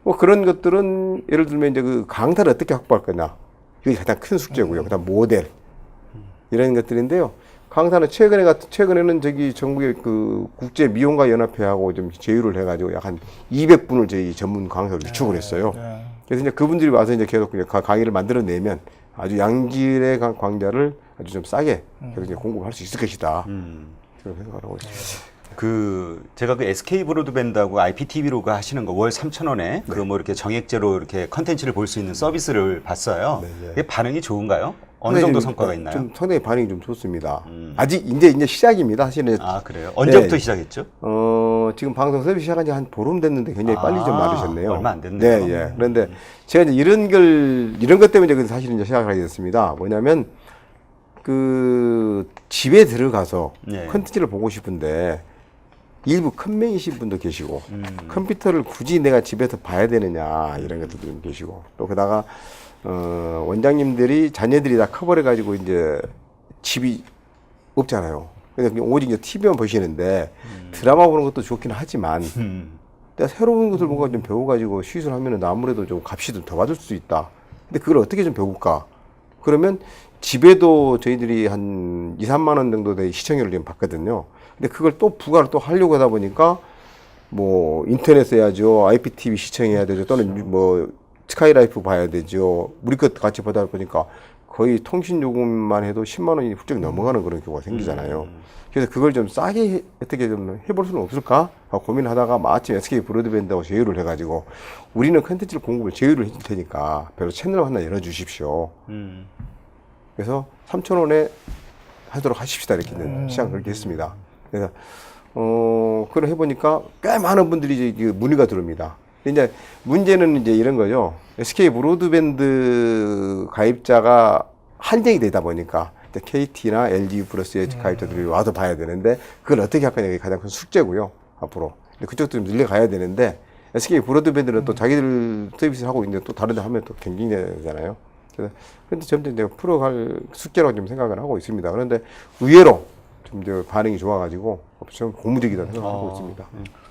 뭐 그런 것들은 예를 들면 이제 강사를 어떻게 확보할 거냐. 그게 가장 큰 숙제고요. 그다음 모델. 이런 것들인데요. 강사는 최근에는 전국의 국제 미용가 연합회하고 좀 제휴를 해가지고 약 한 200분을 저희 전문 강사로 유축을 했어요. 그래서 이제 그분들이 와서 이제 계속 강의를 만들어내면 아주 양질의 강좌를 아주 좀 싸게 계속 이제 공급할 수 있을 것이다. 그런 생각을 하고 있습니다. 제가 SK 브로드밴드하고 IPTV로 하시는 거 월 3,000원에 뭐 이렇게 정액제로 이렇게 컨텐츠를 볼 수 있는 서비스를 봤어요. 이게 반응이 좋은가요? 어느 정도 성과가 있나요? 좀 상당히 반응이 좀 좋습니다. 아직 이제 시작입니다. 사실은. 그래요? 언제부터 네. 시작했죠? 지금 방송 서비스 시작한 지 한 보름 됐는데 굉장히 빨리 좀 나르셨네요. 얼마 안 됐네요. 네, 예. 그런데 제가 이제 이런 것 때문에 사실은 이제 시작을 하게 됐습니다. 뭐냐면 집에 들어가서 컨텐츠를 보고 싶은데 일부 컴맹이신 분도 계시고 컴퓨터를 굳이 내가 집에서 봐야 되느냐 이런 것들도 좀 계시고 또 게다가 원장님들이 자녀들이 다 커버해 가지고 이제 집이 없잖아요. 그래서 오직 이제 TV만 보시는데 드라마 보는 것도 좋긴 하지만 내가 새로운 것을 뭔가 좀 배워가지고 시술하면은 아무래도 좀 값이 좀 더 받을 수 있다. 근데 그걸 어떻게 좀 배울까? 그러면 집에도 저희들이 한 2, 3만 원 정도 의 시청료를 지금 받거든요. 근데 그걸 또 부가를 또 하려고 하다 보니까 뭐 인터넷 해야죠. IPTV 시청해야 되죠. 또는 뭐 스카이라이프 봐야 되죠. 우리 것 같이 보다 보니까 거의 통신 요금만 해도 10만 원이 훌쩍 넘어가는 그런 경우가 생기잖아요. 그래서 그걸 좀 싸게 어떻게 좀 해볼 수는 없을까 하고 고민하다가 마침 SK 브로드밴드하고 제휴를 해가지고 우리는 컨텐츠를 공급을 제휴를 해줄 테니까 별로 채널 하나 열어주십시오. 그래서 3,000원에 하도록 하십시다 이렇게 시장 그렇게 했습니다. 그래서 그걸 해보니까 꽤 많은 분들이 이제 문의가 들어옵니다. 근데 이제 문제는 이제 이런 거죠. SK 브로드밴드 가입자가 한정이 되다 보니까 KT나 LG 플러스의 가입자들이 와서 봐야 되는데 그걸 어떻게 할 거냐가 가장 큰 숙제고요. 앞으로. 근데 그쪽도 좀 늘려가야 되는데 SK 브로드밴드는 또 자기들 서비스를 하고 있는데 또 다른 데 하면 또 경쟁되잖아요. 그래서 근데 점점 이제 풀어갈 숙제라고 좀 생각을 하고 있습니다. 그런데 의외로 좀 이제 반응이 좋아가지고 좀 고무적이다 생각하고 있습니다.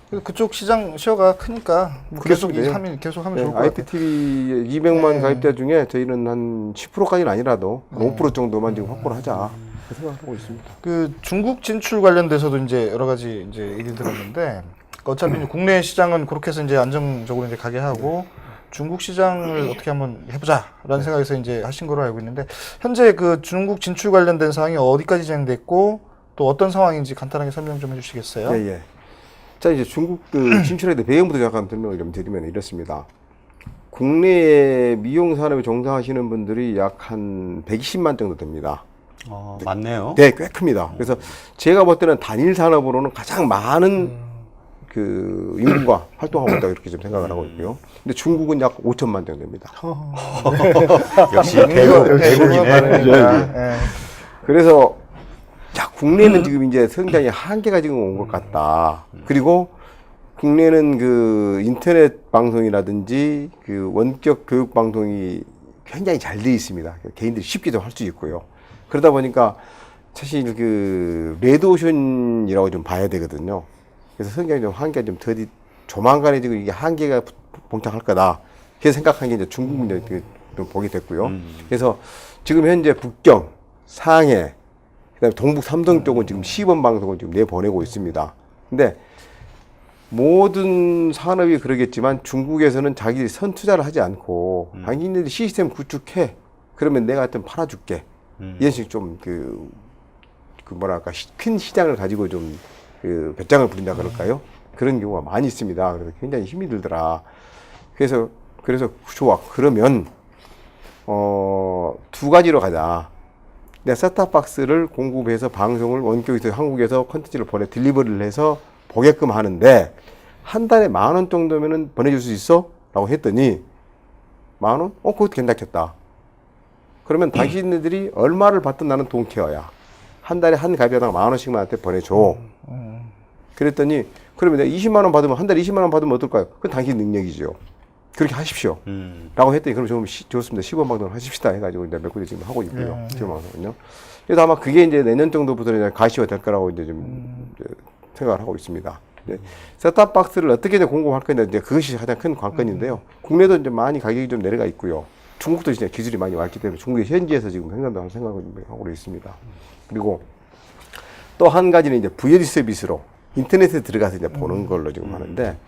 그래서 그쪽 시장 시어가 크니까 뭐 계속 하면 좋을 것 같아요. IPTV 200만 가입자 중에 저희는 한 10%까지는 아니라도 한 5% 정도만 지금 확보를 하자 생각하고 있습니다. 그 중국 진출 관련돼서도 이제 여러 가지 이제 얘기를 들었는데 어차피 이제 국내 시장은 그렇게 해서 이제 안정적으로 이제 가게 하고 중국 시장을 어떻게 한번 해보자라는 생각에서 이제 하신 거로 알고 있는데 현재 그 중국 진출 관련된 사항이 어디까지 진행됐고 또 어떤 상황인지 간단하게 설명 좀 해주시겠어요? 예, 예. 자, 이제 중국 그 진출에 대해 배경부터 잠깐 설명을 좀 드리면 이렇습니다. 국내에 미용 산업에 종사하시는 분들이 약 한 120만 정도 됩니다. 맞네요. 네, 꽤 큽니다. 그래서 제가 볼 때는 단일 산업으로는 가장 많은 그 인구가 활동하고 있다 이렇게 좀 생각을 하고 있고요. 근데 중국은 약 5천만 정도 됩니다. 역시 대국이네. 그래서 자, 국내는 지금 이제 성장의 한계가 지금 온 것 같다. 그리고 국내는 그 인터넷 방송이라든지 그 원격 교육 방송이 굉장히 잘 돼 있습니다. 개인들이 쉽게 좀 할 수 있고요. 그러다 보니까 사실 그 레드오션이라고 좀 봐야 되거든요. 그래서 성장이 좀 한계가 좀 더디 조만간에 지금 이게 한계가 봉착할 거다. 그래서 생각한 게 이제 중국 이제 좀 보게 됐고요. 그래서 지금 현재 북경, 상해, 그다음에 동북 삼성 쪽은 지금 시범 방송을 지금 내보내고 있습니다. 근데 모든 산업이 그러겠지만 중국에서는 자기들이 선투자를 하지 않고 당신들이 시스템 구축해. 그러면 내가 하여튼 팔아줄게. 이런 식 좀 그 뭐랄까 큰 시장을 가지고 좀 그 배짱을 부린다 그럴까요? 그런 경우가 많이 있습니다. 그래서 굉장히 힘이 들더라. 그래서 좋아. 그러면 두 가지로 가자. 내가 셋탑박스를 공급해서 방송을 원격에서 한국에서 컨텐츠를 딜리버리를 해서 보게끔 하는데 한 달에 10,000원 정도면은 보내줄 수 있어? 라고 했더니 10,000원? 그것도 괜찮겠다. 그러면 당신들이 얼마를 받든 나는 돈케어야. 한 달에 한 가입자당 10,000원씩만 한테 보내줘. 그랬더니 그러면 내가 20만 원 받으면 한 달에 20만 원 받으면 어떨까요? 그건 당신 능력이죠. 그렇게 하십시오. 라고 했더니 그럼 좀 좋습니다. 시범방송을 하십시다 해가지고 이제 몇 군데 지금 하고 있고요. 시범방송은요. 그래서 아마 그게 이제 내년 정도부터는 이제 가시화 될 거라고 이제 좀 생각을 하고 있습니다. 셋탑박스를 어떻게 이제 공급할 거냐 이제 그것이 가장 큰 관건인데요. 국내도 이제 많이 가격이 좀 내려가 있고요. 중국도 진짜 기술이 많이 왔기 때문에 중국의 현지에서 지금 생산도 할 생각을 하고 있습니다. 그리고 또 한 가지는 이제 VOD 서비스로 인터넷에 들어가서 이제 보는 걸로 지금 하는데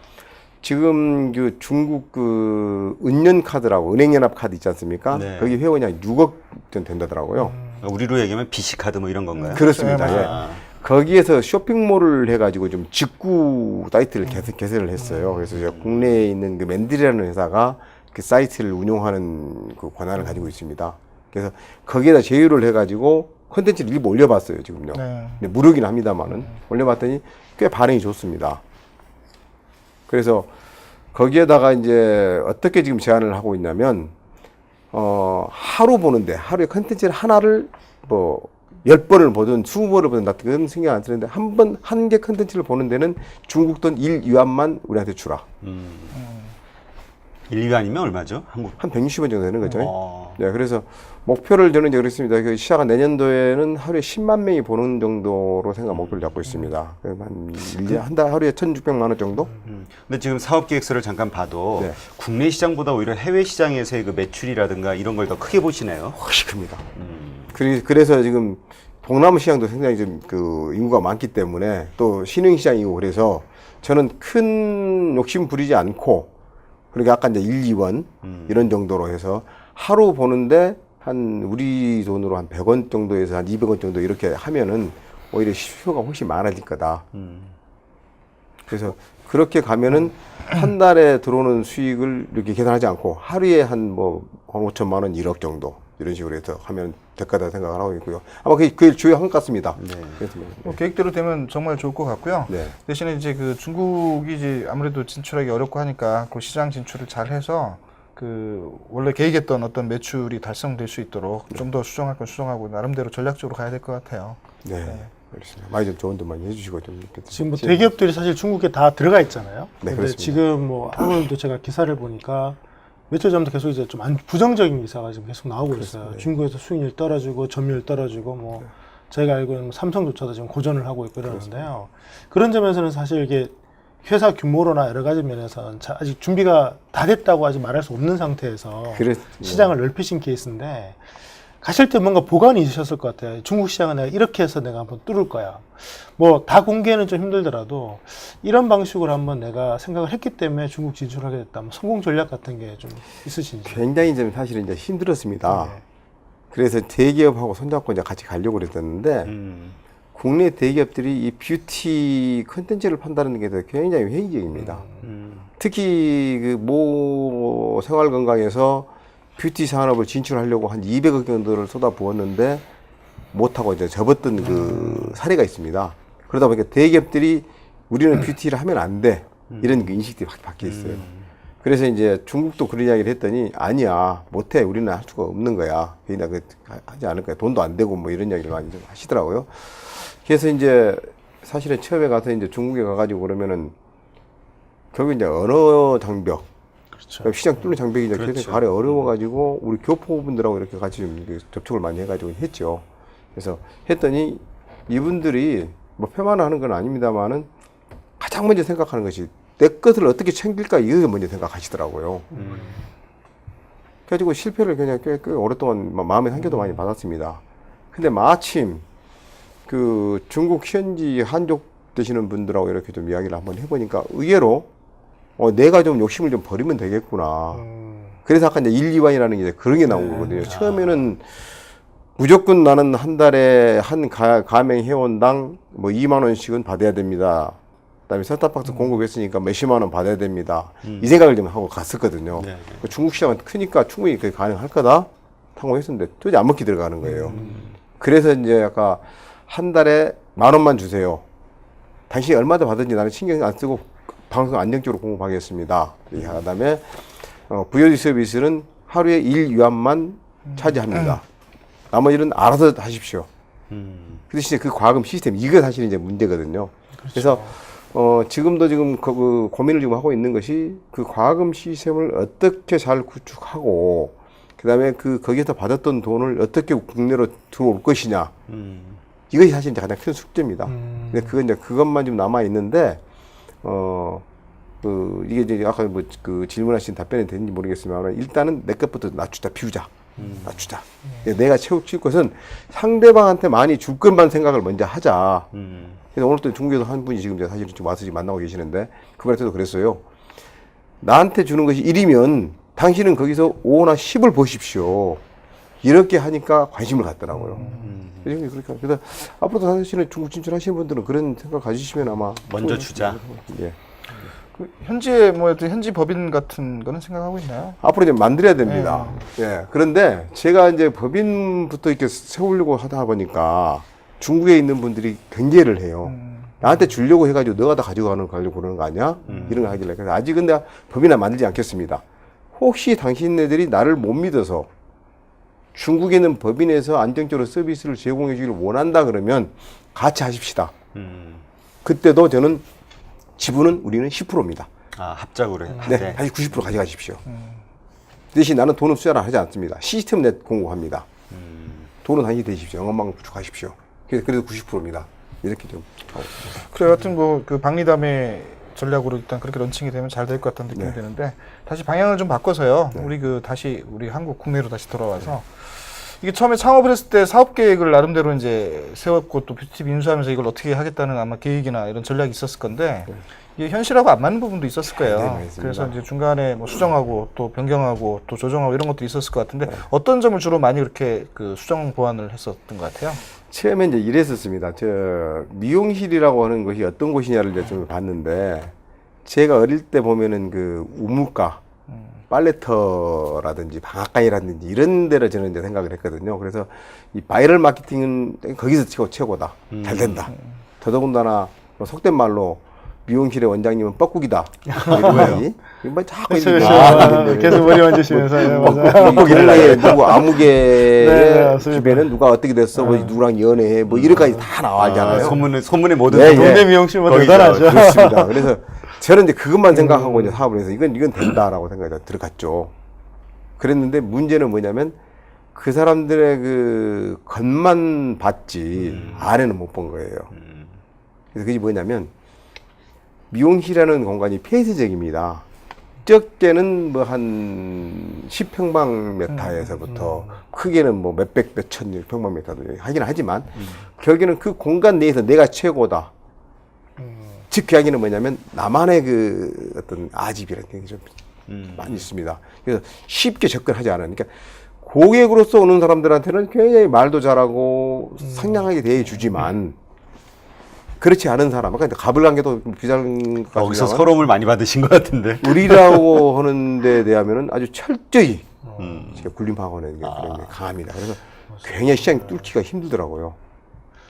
지금 그 중국 그 은연카드라고 은행연합 카드 있지 않습니까? 네. 거기 회원이 한 6억 전 된다더라고요. 우리로 얘기하면 BC카드 뭐 이런 건가요? 그렇습니다. 예. 거기에서 쇼핑몰을 해가지고 좀 직구 사이트를 개설을 했어요. 그래서 이제 국내에 있는 그 맨들이라는 회사가 그 사이트를 운영하는 그 권한을 가지고 있습니다. 그래서 거기에다 제휴를 해가지고 콘텐츠를 일부 올려봤어요, 지금요. 근데 무료긴 합니다만은 올려봤더니 꽤 반응이 좋습니다. 그래서 거기에다가 이제 어떻게 지금 제안을 하고 있냐면 하루 보는데 하루에 컨텐츠를 하나를 뭐 10번을 보든 20번을 보든 나 그런 신경 안 쓰는데 한 개 컨텐츠를 보는 데는 중국 돈 1위안만 우리한테 주라. 1, 2위 아니면 얼마죠? 한국. 한 160원 정도 되는 거죠. 어. 네, 그래서 목표를 저는 이제 그렇습니다. 그 시작한 내년도에는 하루에 10만 명이 보는 정도로 생각 목표를 잡고 있습니다. 한 달 하루에 1,600만 원 정도? 근데 지금 사업 계획서를 잠깐 봐도 네. 국내 시장보다 오히려 해외 시장에서의 그 매출이라든가 이런 걸 더 크게 보시네요. 훨씬 큽니다. 그래서 지금 동남아 시장도 상당히 좀 그 인구가 많기 때문에 또 신흥 시장이고 그래서 저는 큰 욕심 부리지 않고 그러니까 아까 이제 1, 2원 이런 정도로 해서 하루 보는데 한 우리 돈으로 한 100원 정도에서 한 200원 정도 이렇게 하면은 오히려 수요가 훨씬 많아질 거다. 그래서 그렇게 가면은 한 달에 들어오는 수익을 이렇게 계산하지 않고 하루에 한 5천만 원, 1억 정도 이런 식으로 해서 하면 될 거다 생각을 하고 있고요. 아마 그게 주요한 것 같습니다. 그래서 계획대로 되면 정말 좋을 것 같고요. 네. 대신에 이제 그 중국이 이제 아무래도 진출하기 어렵고 하니까 그 시장 진출을 잘 해서 그 원래 계획했던 어떤 매출이 달성될 수 있도록 좀 더 수정할 건 수정하고 나름대로 전략적으로 가야 될 것 같아요. 네. 알겠습니다. 많이 좀 조언도 많이 해주시고 좀 이렇게 지금 뭐 대기업들이 사실 중국에 다 들어가 있잖아요. 네, 근데 그렇습니다. 지금 뭐 오늘도 제가 기사를 보니까 며칠 전부터 계속 이제 좀 부정적인 기사가 지금 계속 나오고 있어요. 중국에서 수익률 떨어지고 점유율 떨어지고 뭐 저희가 알고 있는 삼성조차도 지금 고전을 하고 있고 이러는데요. 그런 점에서는 사실 이게 회사 규모로나 여러 가지 면에서는 아직 준비가 다 됐다고 아직 말할 수 없는 상태에서 시장을 넓히신 케이스인데 가실 때 뭔가 보관이 있으셨을 것 같아요. 중국 시장은 내가 이렇게 해서 내가 한번 뚫을 거야. 뭐 다 공개는 좀 힘들더라도 이런 방식으로 한번 내가 생각을 했기 때문에 중국 진출하게 됐다. 뭐 성공 전략 같은 게 좀 있으신지. 굉장히 좀 사실은 이제 힘들었습니다. 네. 그래서 대기업하고 손잡고 이제 같이 가려고 그랬었는데 국내 대기업들이 이 뷰티 컨텐츠를 판다는 게 굉장히 회의적입니다. 특히 그 모 생활 건강에서 뷰티 산업을 진출하려고 한 200억 정도를 쏟아부었는데 못하고 이제 접었던 그 사례가 있습니다. 그러다 보니까 대기업들이 우리는 뷰티를 하면 안 돼. 이런 그 인식들이 확 바뀌어 있어요. 그래서 이제 중국도 그런 이야기를 했더니 아니야, 못해. 우리는 할 수가 없는 거야. 그냥 하지 않을 거야. 돈도 안 되고 뭐 이런 이야기를 많이 좀 하시더라고요. 그래서 이제 사실은 처음에 가서 이제 중국에 가가지고 그러면은 결국 이제 언어 장벽, 그렇죠. 시장 뚫는 장벽이 이제 그렇죠. 계속 가려 어려워가지고 우리 교포분들하고 이렇게 같이 좀 접촉을 많이 해가지고 했죠. 그래서 했더니 이분들이 뭐 폐만을 하는 건 아닙니다만은 가장 먼저 생각하는 것이 내 것을 어떻게 챙길까 이거 먼저 생각하시더라고요. 그래가지고 실패를 그냥 꽤 오랫동안 마음의 상처도 많이 받았습니다. 근데 마침 그 중국 현지 한족 되시는 분들하고 이렇게 좀 이야기를 한번 해보니까 의외로 내가 좀 욕심을 좀 버리면 되겠구나. 그래서 아까 이제 1, 2완이라는 게 그런 게 나온 거거든요. 처음에는 무조건 나는 한 달에 한 가맹 회원당 뭐 2만 원씩은 받아야 됩니다. 그다음에 셋탑박스 공급했으니까 몇십만 원 받아야 됩니다. 이 생각을 좀 하고 갔었거든요. 네, 네. 중국 시장은 크니까 충분히 그게 가능할 거다 상고했었는데 도저히 안 먹히 들어가는 거예요. 그래서 이제 아까 한 달에 10,000원만 주세요. 당신이 얼마나 받은지 나는 신경 안 쓰고 방송 안정적으로 공급하겠습니다. 그다음에 VOD 서비스는 하루에 1유안만 차지합니다. 나머지는 알아서 하십시오. 그 대신에 그 과금 시스템 이게 사실 이제 문제거든요. 그래서 지금도 지금 그 고민을 지금 하고 있는 것이 그 과금 시스템을 어떻게 잘 구축하고 그다음에 거기에서 받았던 돈을 어떻게 국내로 들어올 것이냐. 이것이 사실 이제 가장 큰 숙제입니다. 근데 그것만 좀 남아 있는데 이게 이제 아까 뭐 그 질문하신 답변이 되는지 모르겠지만 일단은 내 것부터 낮추자, 비우자. 낮추자. 내가 채울 것은 상대방한테 많이 줄 것만 생각을 먼저 하자. 그래서 오늘 또 중국에서 한 분이 지금 사실 좀 와서 지금 만나고 계시는데 그분한테도 그랬어요. 나한테 주는 것이 1이면 당신은 거기서 5나 10을 보십시오. 이렇게 하니까 관심을 갖더라고요. 그래서 앞으로도 사실은 중국 진출하시는 분들은 그런 생각 가지시면 아마 먼저 주자. 예. 그 현지의 뭐 어떤 현지 법인 같은 거는 생각하고 있나요? 앞으로 이제 만들어야 됩니다. 예. 그런데 제가 이제 법인부터 이렇게 세우려고 하다 보니까 중국에 있는 분들이 경계를 해요. 나한테 주려고 해가지고 너가 다 가지고 가려고 그러는 거 아니야? 이런 거 하길래. 그래서 아직은 내가 법인을 만들지 않겠습니다. 혹시 당신네들이 나를 못 믿어서 중국에 있는 법인에서 안정적으로 서비스를 제공해 주기를 원한다 그러면 같이 하십시다. 그때도 저는 지분은 우리는 10%입니다. 아, 합작으로 해요. 네, 다시 90% 가져가십시오. 대신 나는 돈은 투자를 하지 않습니다. 시스템 내 공급합니다. 돈은 다시 대십시오. 영업망을 구축하십시오. 그래도 90%입니다. 이렇게 좀 하고 있습니다. 그래 하여튼 뭐 그 박리담의 전략으로 일단 그렇게 런칭이 되면 잘 될 것 같다는 느낌이 드는데 다시 방향을 좀 바꿔서요. 우리 그 다시 우리 한국 국내로 다시 돌아와서 이게 처음에 창업을 했을 때 사업 계획을 나름대로 이제 세웠고 또 뷰티TV 인수하면서 이걸 어떻게 하겠다는 아마 계획이나 이런 전략이 있었을 건데 이게 현실하고 안 맞는 부분도 있었을 거예요. 맞습니다. 그래서 이제 중간에 뭐 수정하고 또 변경하고 또 조정하고 이런 것도 있었을 것 같은데 어떤 점을 주로 많이 그렇게 그 수정 보완을 했었던 것 같아요. 처음에 이제 이랬었습니다. 저 미용실이라고 하는 것이 어떤 곳이냐를 이제 좀 봤는데 제가 어릴 때 보면은 그 우물가, 빨래터라든지 방앗간이라든지 이런 데를 저는 이제 생각을 했거든요. 그래서 이 바이럴 마케팅은 거기서 최고다. 잘 된다. 더더군다나 뭐 속된 말로 미용실의 원장님은 뻐꾸기다. 이런 뭐 자꾸 계속 머리 만지시면서 네, 맞아요. 뻐꾸기를 누구 아무개 네, 맞습니다. 집에는 누가 어떻게 됐어, 뭐 누구랑 연애해, 뭐 이런까지 다 나와있잖아요. 소문에 모든 네, 동네 미용실 뭐 거기죠. 대단하죠. 그렇습니다. 그래서 저는 이제 그것만 생각하고 이제 사업을 해서 이건 된다라고 생각해서 들어갔죠. 그랬는데 문제는 뭐냐면 그 사람들의 그 겉만 봤지 안에는 못 본 거예요. 그래서 그게 뭐냐면 미용실이라는 공간이 폐쇄적입니다. 적게는 뭐 한 10평방미터에서부터 크게는 뭐 몇백 몇천 평방미터도 하긴 하지만 결국에는 그 공간 내에서 내가 최고다. 즉 그 이야기는 뭐냐면 나만의 그 어떤 아집이라는 게 좀 많이 있습니다. 그래서 쉽게 접근하지 않으니까 그러니까 고객으로서 오는 사람들한테는 굉장히 말도 잘하고 상냥하게 대해주지만 그렇지 않은 사람, 아까 가불관계도 비슷한 것 거기서 같지만 서러움을 많이 받으신 것 같은데. 우리라고 하는 데 대하면은 아주 철저히 제가 군림하고는 그런 게 강합니다. 그래서 굉장히 시장 뚫기가 힘들더라고요.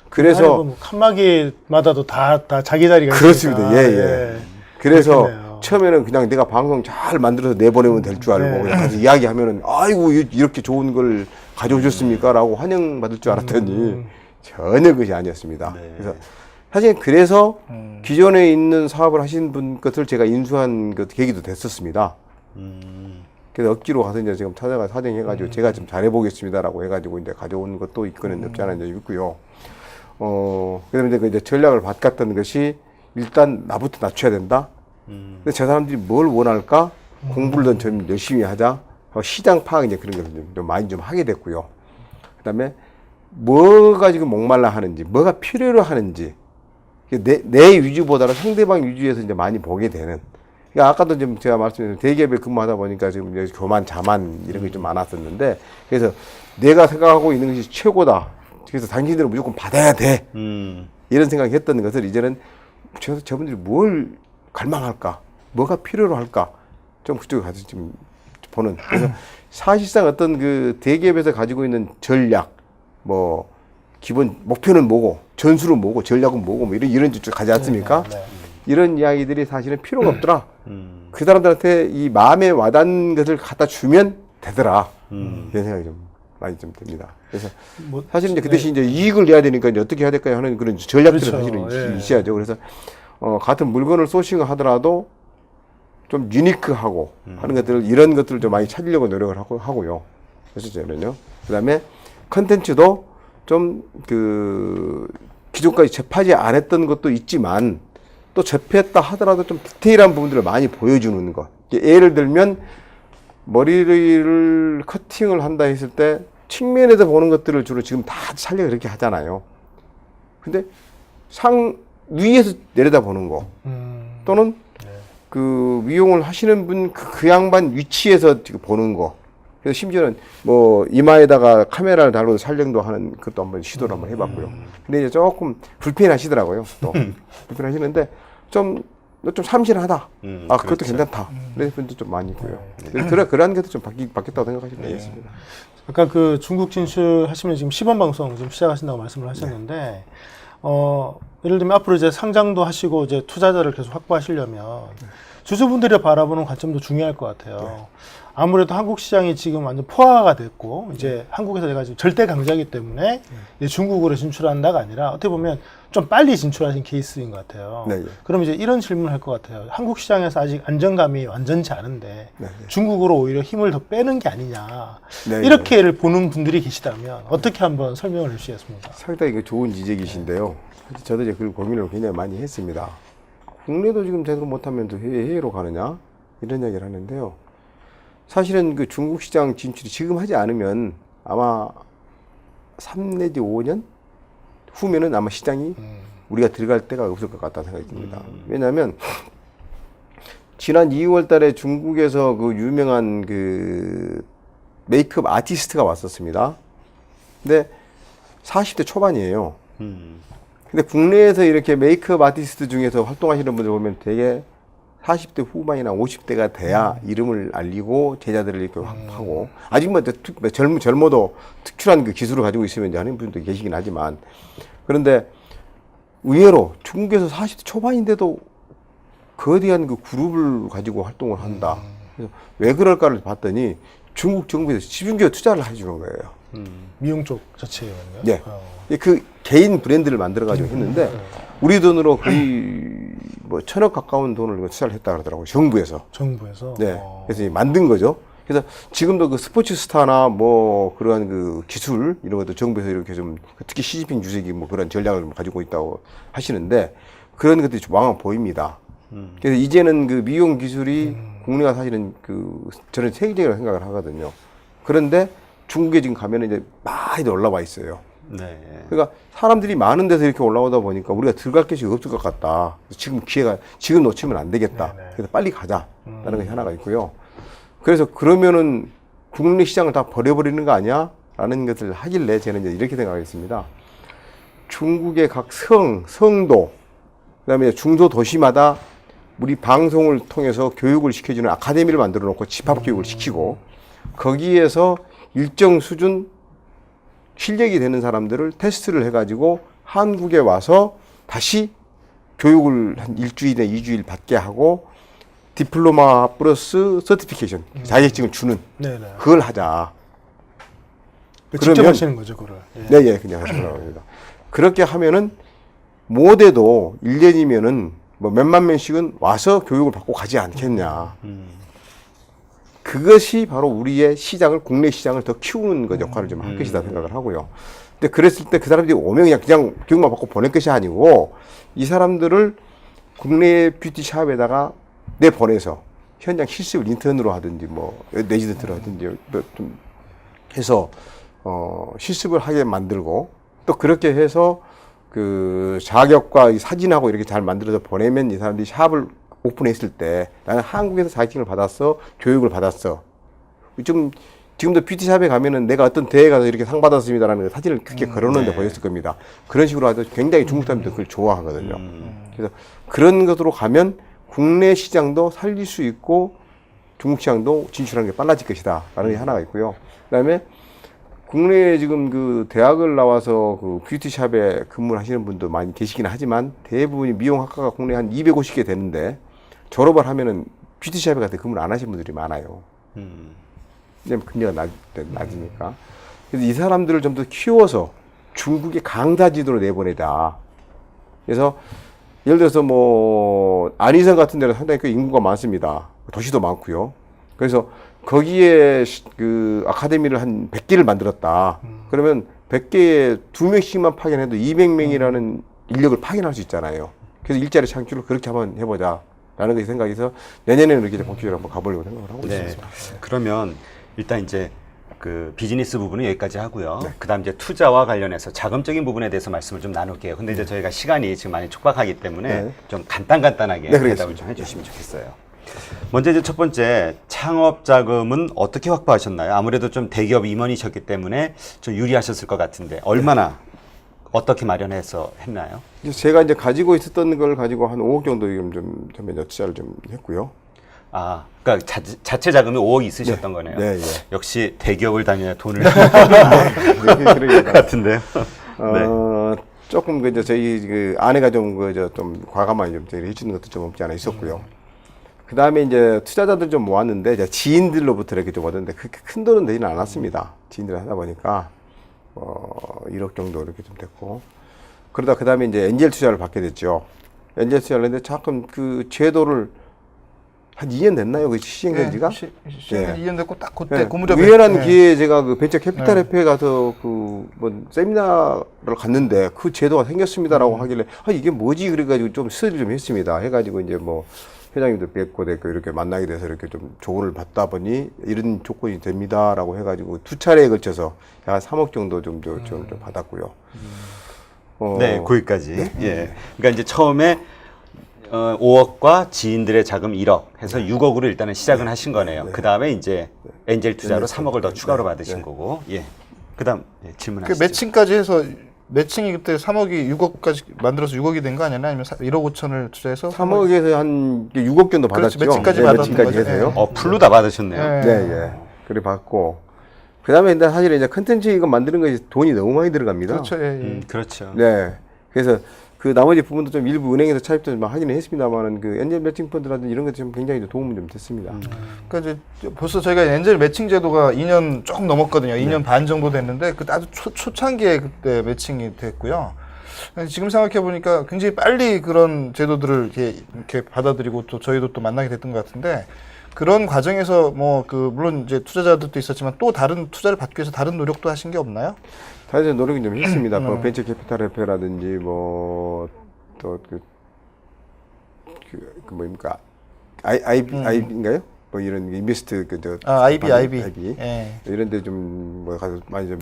그래서 뭐 칸막이마다도 다 자기 자리가 그렇습니다. 있으니까. 예. 그래서 그렇겠네요. 처음에는 그냥 내가 방송 잘 만들어서 내보내면 될 줄 알고 그냥 가서 이야기하면은 아이고 이렇게 좋은 걸 가져오셨습니까? 라고 환영받을 줄 알았더니 전혀 그것이 아니었습니다. 그래서 사실 그래서 기존에 있는 사업을 하신 분 것을 제가 인수한 그 계기도 됐었습니다. 그래서 억지로 가서 이제 지금 찾아가 사정해가지고 제가 좀 잘해보겠습니다라고 해가지고 이제 가져온 것도 있거는 없지 않아 있고요. 그다음에 이제 전략을 바꿨던 것이 일단 나부터 낮춰야 된다. 근데 저 사람들이 뭘 원할까? 공부를 좀 열심히 하자. 시장 파악 이제 그런 것을 좀 많이 좀 하게 됐고요. 그다음에 뭐가 지금 목말라 하는지, 뭐가 필요로 하는지, 내 위주보다는 상대방 위주에서 이제 많이 보게 되는. 그러니까 아까도 좀 제가 말씀드린 대기업에 근무하다 보니까 지금 이제 교만, 자만 이런 게 좀 많았었는데, 그래서 내가 생각하고 있는 것이 최고다. 그래서 당신들은 무조건 받아야 돼. 이런 생각을 했던 것을 이제는 저분들이 뭘 갈망할까? 뭐가 필요로 할까? 좀 그쪽에 가서 좀 보는. 그래서 사실상 어떤 그 대기업에서 가지고 있는 전략, 뭐, 기본 목표는 뭐고, 전술은 뭐고, 전략은 뭐고, 뭐 이런 쪽 가지 않습니까? 이런 이야기들이 사실은 필요가 없더라. 그 사람들한테 이 마음에 와닿는 것을 갖다 주면 되더라. 이런 생각이 좀 많이 좀 듭니다. 그래서 뭐, 사실 이제 그 대신 이제 이익을 내야 되니까 이제 어떻게 해야 될까 하는 그런 전략들이 그렇죠. 사실은 있어야죠. 그래서 같은 물건을 소싱을 하더라도 좀 유니크하고 하는 것들을 이런 것들을 좀 많이 찾으려고 노력을 하고요. 그래서 저는요. 그다음에 컨텐츠도 좀 그 기존까지 접하지 않았던 것도 있지만 또 접했다 하더라도 좀 디테일한 부분들을 많이 보여주는 것. 예를 들면 머리를 커팅을 한다 했을 때 측면에서 보는 것들을 주로 지금 다 살려 그렇게 하잖아요. 근데 위에서 내려다 보는 거 또는 그 미용을 하시는 분 그 양반 위치에서 지금 보는 거. 그래서 심지어는 뭐 이마에다가 카메라를 달고 촬영도 하는 것도 한번 시도를 한번 해봤고요. 근데 이제 조금 불편하시더라고요. 또 불편하시는데 좀 참신하다. 그것도 그렇죠. 괜찮다. 그런 분도 좀 많이 있고요. 그러한 것도 좀 바뀌었다고 생각하시면 되겠습니다. 아까 그 중국 진출하시면 지금 시범 방송 지금 시작하신다고 말씀을 하셨는데, 예를 들면 앞으로 이제 상장도 하시고 이제 투자자를 계속 확보하시려면 주주분들이 바라보는 관점도 중요할 것 같아요. 아무래도 한국 시장이 지금 완전 포화가 됐고 이제 한국에서 내가 지금 절대 강자이기 때문에 이제 중국으로 진출한다가 아니라 어떻게 보면 좀 빨리 진출하신 케이스인 것 같아요. 네, 네. 그럼 이제 이런 질문을 할 것 같아요. 한국 시장에서 아직 안정감이 완전치 않은데 네, 네. 중국으로 오히려 힘을 더 빼는 게 아니냐 네, 이렇게를 보는 분들이 계시다면 어떻게 한번 설명을 해주시겠습니까? 상당히 그 좋은 지적이신데요. 저도 이제 그 고민을 굉장히 많이 했습니다. 국내도 지금 제대로 못하면 또 해외로 가느냐 이런 이야기를 하는데요. 사실은 그 중국 시장 진출이 지금 하지 않으면 아마 3 내지 5년 후면은 아마 시장이 우리가 들어갈 데가 없을 것 같다는 생각이 듭니다. 왜냐하면 지난 2월 달에 중국에서 그 유명한 그 메이크업 아티스트가 왔었습니다. 근데 40대 초반이에요. 근데 국내에서 이렇게 메이크업 아티스트 중에서 활동하시는 분들 보면 되게 40대 후반이나 50대가 돼야 이름을 알리고 제자들을 이렇게 하고, 아직 뭐 젊어도 특출한 그 기술을 가지고 있으면 이제 하는 분도 계시긴 하지만, 그런데 의외로 중국에서 40대 초반인데도 거대한 그 그룹을 가지고 활동을 한다. 그래서 왜 그럴까를 봤더니 중국 정부에서 집중적으로 투자를 해주는 거예요. 미용 쪽 자체였나요? 네. 그 개인 브랜드를 만들어가지고 했는데, 우리 돈으로 거의 뭐 1,000억 가까운 돈을 투자를 했다 그러더라고요. 정부에서. 정부에서. 네. 그래서 이제 만든 거죠. 그래서 지금도 그 스포츠 스타나 뭐 그러한 그 기술 이런 것도 정부에서 이렇게 좀, 특히 시진핑 주석이 뭐 그런 전략을 가지고 있다고 하시는데, 그런 것들이 좀 왕왕 보입니다. 그래서 이제는 그 미용 기술이 국내가 사실은 그 저는 세계적이라고 생각을 하거든요. 그런데 중국에 지금 가면은 이제 많이 올라와 있어요. 네. 그러니까 사람들이 많은 데서 이렇게 올라오다 보니까 우리가 들어갈 곳이 없을 것 같다. 지금 기회가, 지금 놓치면 안 되겠다. 네네. 그래서 빨리 가자라는 것이 하나가 있고요. 그래서 그러면은 국내 시장을 다 버려버리는 거 아니야? 라는 것을 하길래 저는 이제 이렇게 생각하겠습니다. 중국의 각 성도, 그 다음에 중소 도시마다 우리 방송을 통해서 교육을 시켜주는 아카데미를 만들어 놓고 집합교육을 시키고, 거기에서 일정 수준 실력이 되는 사람들을 테스트를 해가지고 한국에 와서 다시 교육을 한 1주일에 2주일 받게 하고 디플로마 플러스 서티피케이션, 자격증을 주는, 네네. 그걸 하자. 직접 그러면- 하시는 거죠, 그거를. 예. 네, 예, 그냥 하시더라고요. 합니다. 그렇게 하면은 못해도 1년이면은 뭐 몇만 명씩은 와서 교육을 받고 가지 않겠냐. 그것이 바로 우리의 시장을, 국내 시장을 더 키우는 것 역할을 좀 할 것이다 생각을 하고요. 근데 그랬을 때 그 사람들이 오면 그냥 교육만 받고 보낼 것이 아니고, 이 사람들을 국내 뷰티샵에다가 내보내서 현장 실습을 인턴으로 하든지 뭐 레지던트로 하든지 좀 해서 실습을 하게 만들고, 또 그렇게 해서 그 자격과 이 사진하고 이렇게 잘 만들어서 보내면 이 사람들이 샵을 오픈했을 때 나는 한국에서 자격증을 받았어, 교육을 받았어. 지금도 뷰티샵에 가면은 내가 어떤 대회에 가서 이렇게 상 받았습니다라는 사진을 크게 걸어놓는데 보였을 겁니다. 그런 식으로 해서 굉장히 중국 사람들도 그걸 좋아하거든요. 그래서 그런 것으로 가면 국내 시장도 살릴 수 있고 중국 시장도 진출하는 게 빨라질 것이다 라는 게 하나가 있고요. 그다음에 국내에 지금 그 대학을 나와서 그 뷰티샵에 근무를 하시는 분도 많이 계시긴 하지만, 대부분이 미용학과가 국내에 한 250개 되는데 졸업을 하면은 뷰티샵에 가서 근무를 안 하시는 분들이 많아요. 왜냐면 금리가 낮으니까. 그래서 이 사람들을 좀 더 키워서 중국의 강사지도로 내보내자. 그래서 예를 들어서 뭐 안희성 같은 데는 상당히 그 인구가 많습니다. 도시도 많고요. 그래서 거기에 그 아카데미를 한 100개를 만들었다. 그러면 100개에 2명씩만 파견해도 200명이라는 인력을 파견할 수 있잖아요. 그래서 일자리 창출을 그렇게 한번 해보자 라는 것이 생각해서 내년에는 이렇게 본격적으로 한번 가보려고 생각을 하고 네. 있습니다. 그러면 일단 이제 그 비즈니스 부분은 여기까지 하고요. 그다음 이제 투자와 관련해서 자금적인 부분에 대해서 말씀을 좀 나눌게요. 근데 이제 저희가 시간이 지금 많이 촉박하기 때문에 네. 좀 간단하게 네, 대답을 좀 해주시면 좋겠어요. 먼저 이제 첫 번째, 창업 자금은 어떻게 확보하셨나요? 아무래도 좀 대기업 임원이셨기 때문에 좀 유리하셨을 것 같은데 얼마나 어떻게 마련해서 했나요? 제가 이제 가지고 있었던 걸 가지고 한 5억 정도 좀 투자를 좀 했고요. 아, 그러니까 자체 자금이 5억 있으셨던 거네요. 네, 예. 역시 대기업을 다녀야 돈을 그러니까 것 같은데요. 조금 그 이제 저희 그 아내가 좀 좀 과감하게 좀 해주는 것도 좀 없지 않아 있었고요. 그 다음에 이제 투자자들 좀 모았는데 이제 지인들로부터 이렇게 좀 얻었는데 그렇게 큰 돈은 되지는 않았습니다. 지인들 하다 보니까 1억 정도 이렇게 좀 됐고 그러다 그 다음에 이제 엔젤 투자를 받게 됐죠. 엔젤 투자를 했는데 잠깐 그 제도를 한 2년 됐나요? 그 시행된 지가? 시행된 예. 2년 됐고 딱 그때 네. 그 무렵에 우연한 예. 기회에 제가 그 벤처 캐피탈 네. 협회에 가서 그 뭐 세미나를 갔는데 그 제도가 생겼습니다라고 하길래 아 이게 뭐지 그래가지고 좀 스터디를 좀 했습니다. 해가지고 이제 뭐 회장님도 뵙고 이렇게 만나게 돼서 이렇게 좀 조언을 받다 보니 이런 조건이 됩니다라고 해가지고 2차례에 걸쳐서 한 3억 정도 좀 받았고요. 네, 거기까지. 예. 그러니까 이제 처음에 5억과 지인들의 자금 1억 해서 6억으로 일단은 시작은 하신 거네요. 그 다음에 이제 엔젤 투자로 3억을 더 추가로 받으신 거고, 예. 그 다음 그 질문하시죠. 매칭까지 해서 매칭이 그때 3억이 6억까지 만들어서 6억이 된 거 아니었나? 아니면 1억 5천을 투자해서 3억에서 한 6억 정도 그렇지, 받았죠. 매칭까지 네, 받았던 매칭까지 거죠. 해서요. 예. 풀로 다 받으셨네요. 예. 네, 예. 그래 받고. 그 다음에 이제 사실 이제 컨텐츠 이거 만드는 것이 돈이 너무 많이 들어갑니다. 그렇죠. 예, 예. 그렇죠. 네. 그래서 그 나머지 부분도 좀 일부 은행에서 차입도 좀 하기는 했습니다만은 그 엔젤 매칭 펀드라든지 이런 것도 좀 굉장히 도움이 좀 됐습니다. 그러니까 이제 벌써 저희가 엔젤 매칭 제도가 2년 조금 넘었거든요. 2년 반 정도 됐는데 그때 아주 초창기에 그때 매칭이 됐고요. 지금 생각해 보니까 굉장히 빨리 그런 제도들을 이렇게 받아들이고 또 저희도 또 만나게 됐던 것 같은데 그런 과정에서 뭐 그 물론 이제 투자자들도 있었지만 또 다른 투자를 받기 위해서 다른 노력도 하신 게 없나요? 사실 노력이 좀 했습니다. 뭐 벤처 캐피탈 협회라든지 뭐 또 그 뭡니까 IB인가요? 뭐 이런 인베스트 IB. 예. 이런 데 좀 뭐 가서 많이 좀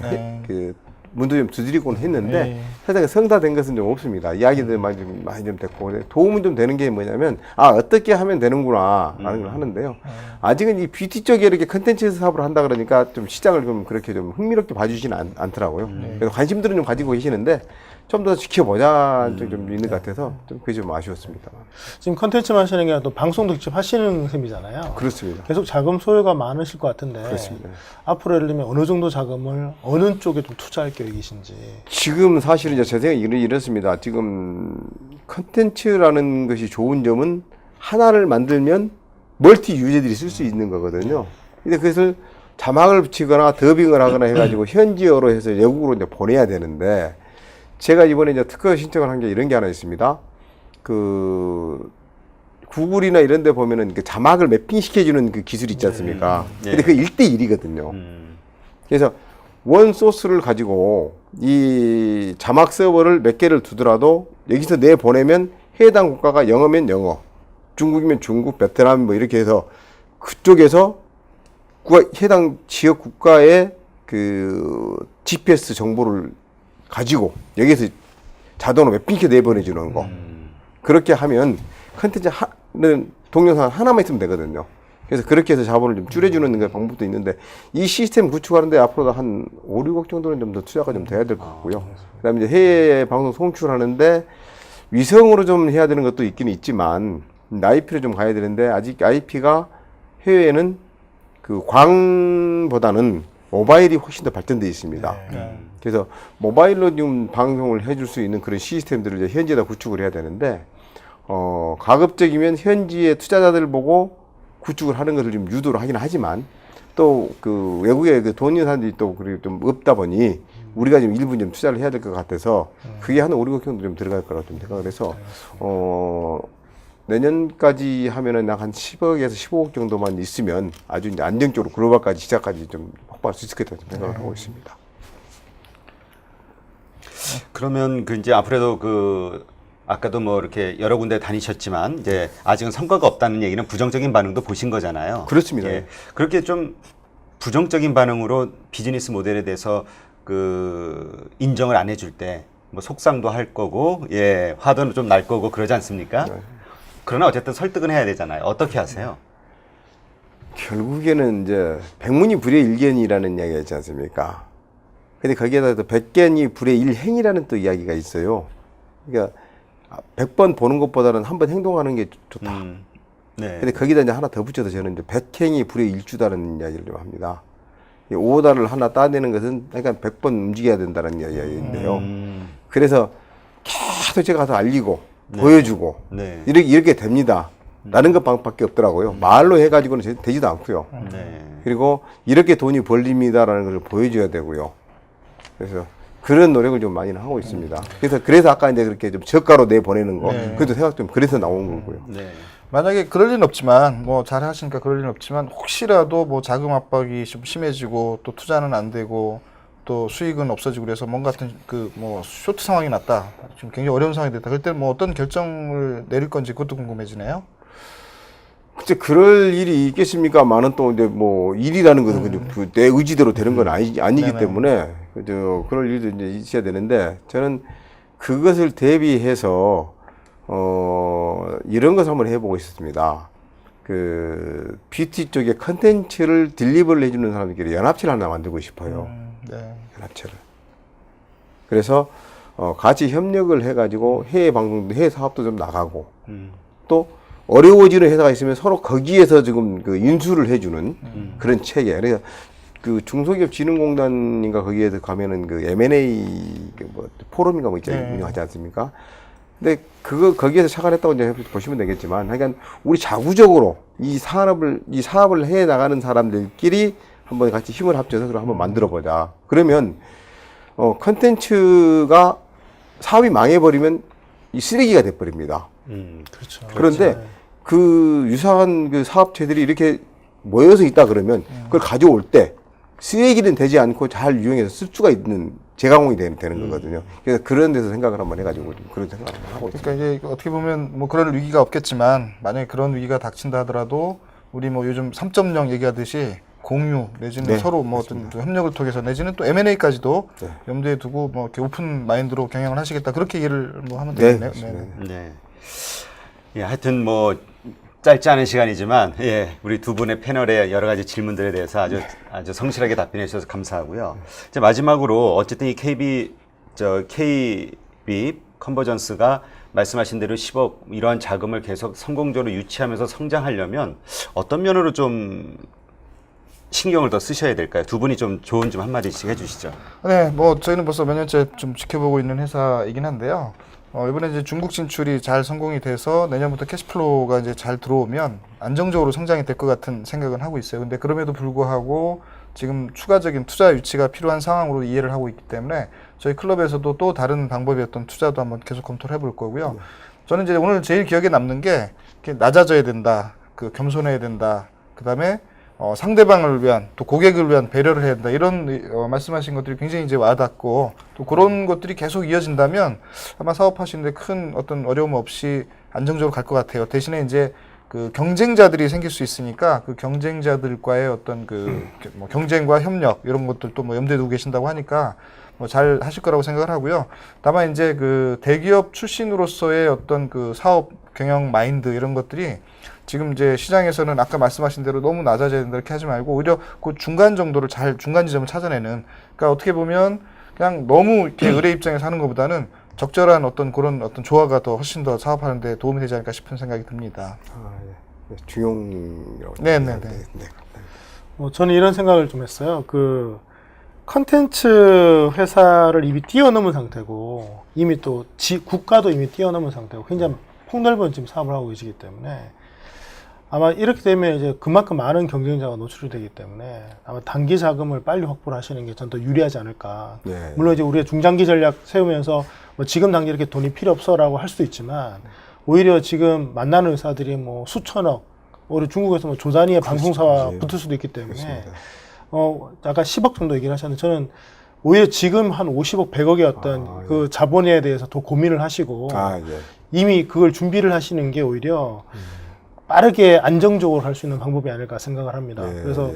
그 문도 좀 두드리곤 했는데 세상에 성사된 것은 좀 없습니다. 이야기들 많이 좀 됐고 도움은 좀 되는 게 뭐냐면 어떻게 하면 되는구나라는 걸 하는데요. 아직은 이 뷰티 쪽에 이렇게 컨텐츠 사업을 한다 그러니까 좀 시장을 좀 그렇게 좀 흥미롭게 봐주지는 않더라고요. 그래서 관심들은 좀 가지고 계시는데 좀 더 지켜보자 좀 있는 것 같아서 좀 그게 좀 아쉬웠습니다. 지금 컨텐츠 하시는 게 아니라 또 방송도 직접 하시는 셈이잖아요. 그렇습니다. 계속 자금 소요가 많으실 것 같은데 그렇습니다. 앞으로 예를 들면 어느 정도 자금을 어느 쪽에 좀 투자할 계획이신지. 지금 사실은 이제 제 생각이 이렇습니다. 지금 컨텐츠라는 것이 좋은 점은 하나를 만들면 멀티 유저들이 쓸 수 있는 거거든요. 근데 그것을 자막을 붙이거나 더빙을 하거나 해가지고 현지어로 해서 외국으로 이제 보내야 되는데 제가 이번에 이제 특허 신청을 한 게 이런 게 하나 있습니다. 그 구글이나 이런 데 보면은 그 자막을 매핑 시켜주는 그 기술이 있지 않습니까? 근데 그게 1대1이거든요. 그래서 원 소스를 가지고 이 자막 서버를 몇 개를 두더라도 여기서 내보내면 해당 국가가 영어면 영어, 중국이면 중국, 베트남 뭐 이렇게 해서 그쪽에서 해당 지역 국가의 그 GPS 정보를 가지고 여기서 자동으로 매핑해 내보내주는 거. 그렇게 하면 컨텐츠는 동영상 하나만 있으면 되거든요. 그래서 그렇게 해서 자본을 좀 줄여주는 방법도 있는데 이 시스템 구축하는데 앞으로도 한 5, 6억 정도는 좀 더 투자가 좀 돼야 될 것 같고요. 그다음에 이제 해외 방송 송출하는데 위성으로 좀 해야 되는 것도 있긴 있지만 IP를 좀 가야 되는데 아직 IP가 해외에는 그 광보다는 모바일이 훨씬 더 발전되어 있습니다. 그래서 모바일로 좀 방송을 해줄 수 있는 그런 시스템들을 이제 현지에다 구축을 해야 되는데 가급적이면 현지의 투자자들을 보고 구축을 하는 것을 좀 유도를 하긴 하지만 또 그 외국에 그 돈 있는 사람들이 또 그리고 좀 없다 보니 우리가 지금 일부 좀 투자를 해야 될 것 같아서 그게 한 5, 6억 정도 좀 들어갈 거라고 좀 생각을 해서 내년까지 하면은 약 한 10억에서 15억 정도만 있으면 아주 이제 안정적으로 글로벌까지 시작까지 좀 확보할 수 있을 거다 생각을 하고 있습니다. 그러면 그 이제 앞으로도 그 아까도 뭐 이렇게 여러 군데 다니셨지만 이제 아직은 성과가 없다는 얘기는 부정적인 반응도 보신 거잖아요. 그렇습니다. 예. 그렇게 좀 부정적인 반응으로 비즈니스 모델에 대해서 그 인정을 안 해줄 때 뭐 속상도 할 거고 예 화도 좀 날 거고 그러지 않습니까? 네. 그러나 어쨌든 설득은 해야 되잖아요. 어떻게 하세요? 결국에는 이제 백문이 불여일견이라는 이야기가 있지 않습니까? 근데 거기에다 또 백견이 불여일행이라는 또 이야기가 있어요. 그러니까 100번 보는 것보다는 한번 행동하는 게 좋다. 네. 근데 거기다 이제 하나 더 붙여서 저는 이제 백행이 불여일주다는 이야기를 좀 합니다. 이 오다를 하나 따내는 것은 그러니까 100번 움직여야 된다는 이야기인데요. 그래서 계속 제가 가서 알리고 보여주고 네. 이렇게 됩니다. 라는 것밖에 없더라고요. 말로 해가지고는 되지도 않고요. 네. 그리고 이렇게 돈이 벌립니다라는 걸 보여줘야 되고요. 그래서 그런 노력을 좀 많이 하고 있습니다. 그래서 아까 이제 그렇게 좀 저가로 내 보내는 거, 그것도 생각 좀 그래서 나온 거고요. 네. 만약에 그럴 리는 없지만 뭐 잘 하시니까 그럴 리는 없지만 혹시라도 뭐 자금 압박이 좀 심해지고 또 투자는 안 되고 또 수익은 없어지고 그래서 뭔가 같은 그 뭐 쇼트 상황이 났다. 지금 굉장히 어려운 상황이 됐다. 그럴 때 뭐 어떤 결정을 내릴 건지 그것도 궁금해지네요. 그치, 그럴 일이 있겠습니까만은 또 이제 뭐 일이라는 것은 그내 의지대로 되는 건 아니기 네네. 때문에 그럴 일도 이제 있어야 되는데 저는 그것을 대비해서 이런 것을 한번 해보고 있었습니다. 그 뷰티 쪽에 컨텐츠를 딜리버를 해주는 사람들끼리 연합체를 하나 만들고 싶어요. 네. 연합체를. 그래서 같이 협력을 해가지고 해외 방송도 해외 사업도 좀 나가고 또 어려워지는 회사가 있으면 서로 거기에서 지금 그 인수를 해주는 그런 체계. 그래서 그 중소기업진흥공단인가 거기에서 가면은 그 M&A 뭐 포럼인가 뭐 있잖아요. 운영하지 않습니까? 근데 거기에서 착안했다고 이제 보시면 되겠지만, 그러니까 우리 자구적으로 이 사업을 해 나가는 사람들끼리 한번 같이 힘을 합쳐서 그럼 한번 만들어 보자. 그러면 컨텐츠가 사업이 망해버리면 이 쓰레기가 돼버립니다. 그렇죠. 그런데 그 유사한 그 사업체들이 이렇게 모여서 있다 그러면 그걸 가져올 때 쓰레기는 되지 않고 잘 이용해서 쓸 수가 있는 재가공이 되는 거거든요. 그래서 그런 데서 생각을 한번 해가지고 좀 그런 생각을 한번 하고 있습니다. 그러니까 이게 어떻게 보면 뭐 그런 위기가 없겠지만 만약에 그런 위기가 닥친다 하더라도 우리 뭐 요즘 3.0 얘기하듯이 공유 내지는 네, 서로 뭐 어떤 협력을 통해서 내지는 또 M&A까지도 네. 염두에 두고 뭐 이렇게 오픈 마인드로 경영을 하시겠다 그렇게 이해를 뭐 하면 네, 되겠네요. 맞습니다. 네. 예, 하여튼 뭐 짧지 않은 시간이지만 예, 우리 두 분의 패널의 여러 가지 질문들에 대해서 아주 성실하게 답변해 주셔서 감사하고요. 이제 마지막으로 어쨌든 이 KB 컨버전스가 말씀하신 대로 10억 이러한 자금을 계속 성공적으로 유치하면서 성장하려면 어떤 면으로 좀 신경을 더 쓰셔야 될까요? 두 분이 좀 조언 좀 한마디씩 해주시죠. 네, 뭐 저희는 벌써 몇 년째 좀 지켜보고 있는 회사이긴 한데요. 이번에 이제 중국 진출이 잘 성공이 돼서 내년부터 캐시플로우가 이제 잘 들어오면 안정적으로 성장이 될 것 같은 생각은 하고 있어요. 근데 그럼에도 불구하고 지금 추가적인 투자 유치가 필요한 상황으로 이해를 하고 있기 때문에 저희 클럽에서도 또 다른 방법의 어떤 투자도 한번 계속 검토를 해볼 거고요. 저는 이제 오늘 제일 기억에 남는 게 이렇게 낮아져야 된다, 그 겸손해야 된다, 그 다음에 상대방을 위한 또 고객을 위한 배려를 해야 된다 이런 말씀하신 것들이 굉장히 이제 와닿고 또 그런 것들이 계속 이어진다면 아마 사업하시는데 큰 어떤 어려움 없이 안정적으로 갈 것 같아요. 대신에 이제 그 경쟁자들이 생길 수 있으니까 그 경쟁자들과의 어떤 그 뭐 경쟁과 협력 이런 것들도 뭐 염두에 두고 계신다고 하니까 뭐 잘 하실 거라고 생각을 하고요. 다만 이제 그 대기업 출신으로서의 어떤 그 사업 경영 마인드 이런 것들이 지금 이제 시장에서는 아까 말씀하신 대로 너무 낮아져야 된다 이렇게 하지 말고 오히려 그 중간 정도를 중간 지점을 찾아내는, 그러니까 어떻게 보면 그냥 너무 이렇게 의뢰 입장에서 하는 것보다는 적절한 어떤 그런 어떤 조화가 더 훨씬 더 사업하는 데 도움이 되지 않을까 싶은 생각이 듭니다. 네, 중용이라고. 네네네. 저는 이런 생각을 좀 했어요. 그 컨텐츠 회사를 이미 뛰어넘은 상태고 이미 또 국가도 이미 뛰어넘은 상태고 굉장히 폭넓은 지금 사업을 하고 계시기 때문에 아마 이렇게 되면 이제 그만큼 많은 경쟁자가 노출이 되기 때문에 아마 단기 자금을 빨리 확보를 하시는 게 전 더 유리하지 않을까. 네. 물론 이제 우리가 중장기 전략 세우면서 뭐 지금 당장 이렇게 돈이 필요 없어라고 할 수도 있지만 오히려 지금 만나는 회사들이 뭐 수천억, 우리 중국에서 뭐 조단위의 방송사와 예. 붙을 수도 있기 때문에 그렇습니다. 아까 10억 정도 얘기를 하셨는데 저는 오히려 지금 한 50억, 100억의 어떤 그 자본에 대해서 더 고민을 하시고 예. 이미 그걸 준비를 하시는 게 오히려 빠르게 안정적으로 할 수 있는 방법이 아닐까 생각을 합니다. 그래서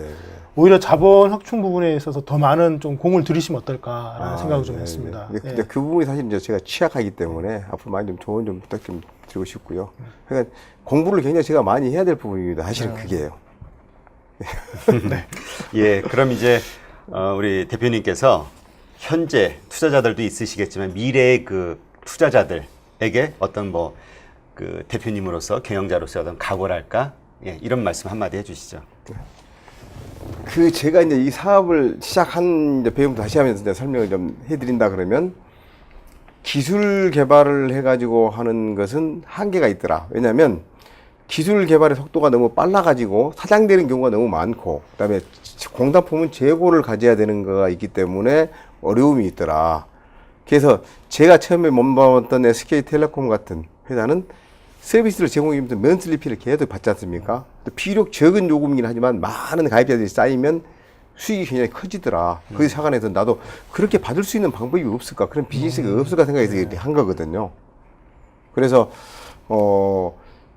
오히려 자본 확충 부분에 있어서 더 많은 좀 공을 들이시면 어떨까라는 생각을 좀 했습니다. 근데 그 부분이 사실 이제 제가 취약하기 때문에 앞으로 많이 좀 조언 좀 부탁 좀 드리고 싶고요. 그러니까 공부를 굉장히 제가 많이 해야 될 부분입니다. 사실은 그게요. 예, 그럼 이제 우리 대표님께서 현재 투자자들도 있으시겠지만 미래의 그 투자자들에게 어떤 뭐 그 대표님으로서 경영자로서 어떤 각오랄까? 예, 이런 말씀 한마디 해주시죠. 그 제가 이제 이 사업을 시작한 이제 배움 다시 하면서 이제 설명을 좀 해드린다 그러면 기술 개발을 해가지고 하는 것은 한계가 있더라. 왜냐하면 기술 개발의 속도가 너무 빨라가지고 사장되는 경우가 너무 많고, 그다음에 공단품은 재고를 가져야 되는 거가 있기 때문에 어려움이 있더라. 그래서 제가 처음에 몸담았던 SK텔레콤 같은 회사는 서비스를 제공하면서 먼슬리 피를 계속 받지 않습니까? 또 비록 적은 요금이긴 하지만 많은 가입자들이 쌓이면 수익이 굉장히 커지더라. 거기서 착안해서 나도 그렇게 받을 수 있는 방법이 없을까? 그런 비즈니스가 없을까 생각해서 이렇게 한 거거든요. 그래서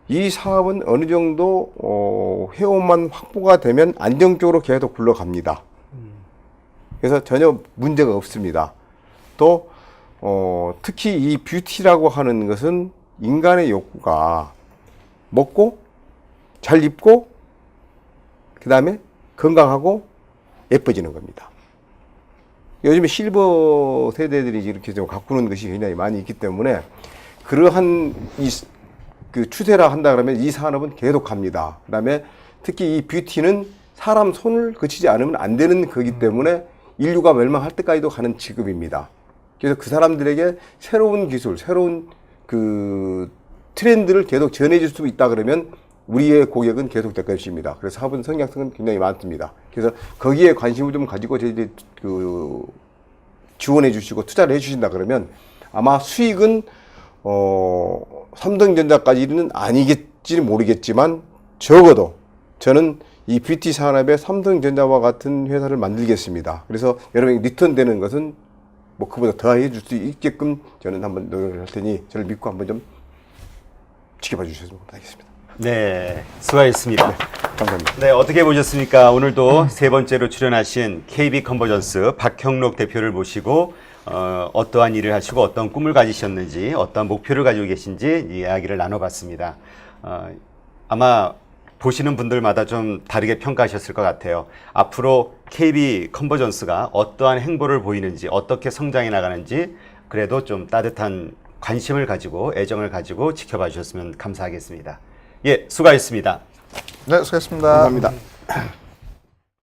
이 사업은 어느 정도 회원만 확보가 되면 안정적으로 계속 굴러갑니다. 그래서 전혀 문제가 없습니다. 또 특히 이 뷰티라고 하는 것은 인간의 욕구가 먹고 잘 입고 그 다음에 건강하고 예뻐지는 겁니다. 요즘에 실버 세대들이 이렇게 좀 가꾸는 것이 굉장히 많이 있기 때문에 그러한 그 추세라 한다 그러면 이 산업은 계속 갑니다. 그 다음에 특히 이 뷰티는 사람 손을 거치지 않으면 안 되는 거기 때문에 인류가 멸망할 때까지도 가는 직업입니다. 그래서 그 사람들에게 새로운 기술, 새로운 그 트렌드를 계속 전해줄 수 있다 그러면 우리의 고객은 계속 될 것입니다. 그래서 사업은 성장성은 굉장히 많습니다. 그래서 거기에 관심을 좀 가지고 저희들이 그 지원해 주시고 투자를 해 주신다 그러면 아마 수익은 삼성전자까지는 아니겠지는 모르겠지만 적어도 저는 이 뷰티 산업에 삼성전자와 같은 회사를 만들겠습니다. 그래서 여러분이 리턴 되는 것은 뭐 그보다 더 해줄 수 있게끔 저는 한번 노력을 할 테니 저를 믿고 한번 좀 지켜봐 주셨으면 하겠습니다. 네, 수고하셨습니다. 네, 감사합니다. 네, 어떻게 보셨습니까? 오늘도 세 번째로 출연하신 KB 컨버전스 박형록 대표를 모시고 어떠한 일을 하시고 어떤 꿈을 가지셨는지 어떤 목표를 가지고 계신지 이야기를 나눠봤습니다. 아마 보시는 분들마다 좀 다르게 평가하셨을 것 같아요. 앞으로 KB 컨버전스가 어떠한 행보를 보이는지 어떻게 성장해 나가는지 그래도 좀 따뜻한 관심을 가지고 애정을 가지고 지켜봐 주셨으면 감사하겠습니다. 예, 수고하셨습니다. 네, 수고하셨습니다. 감사합니다.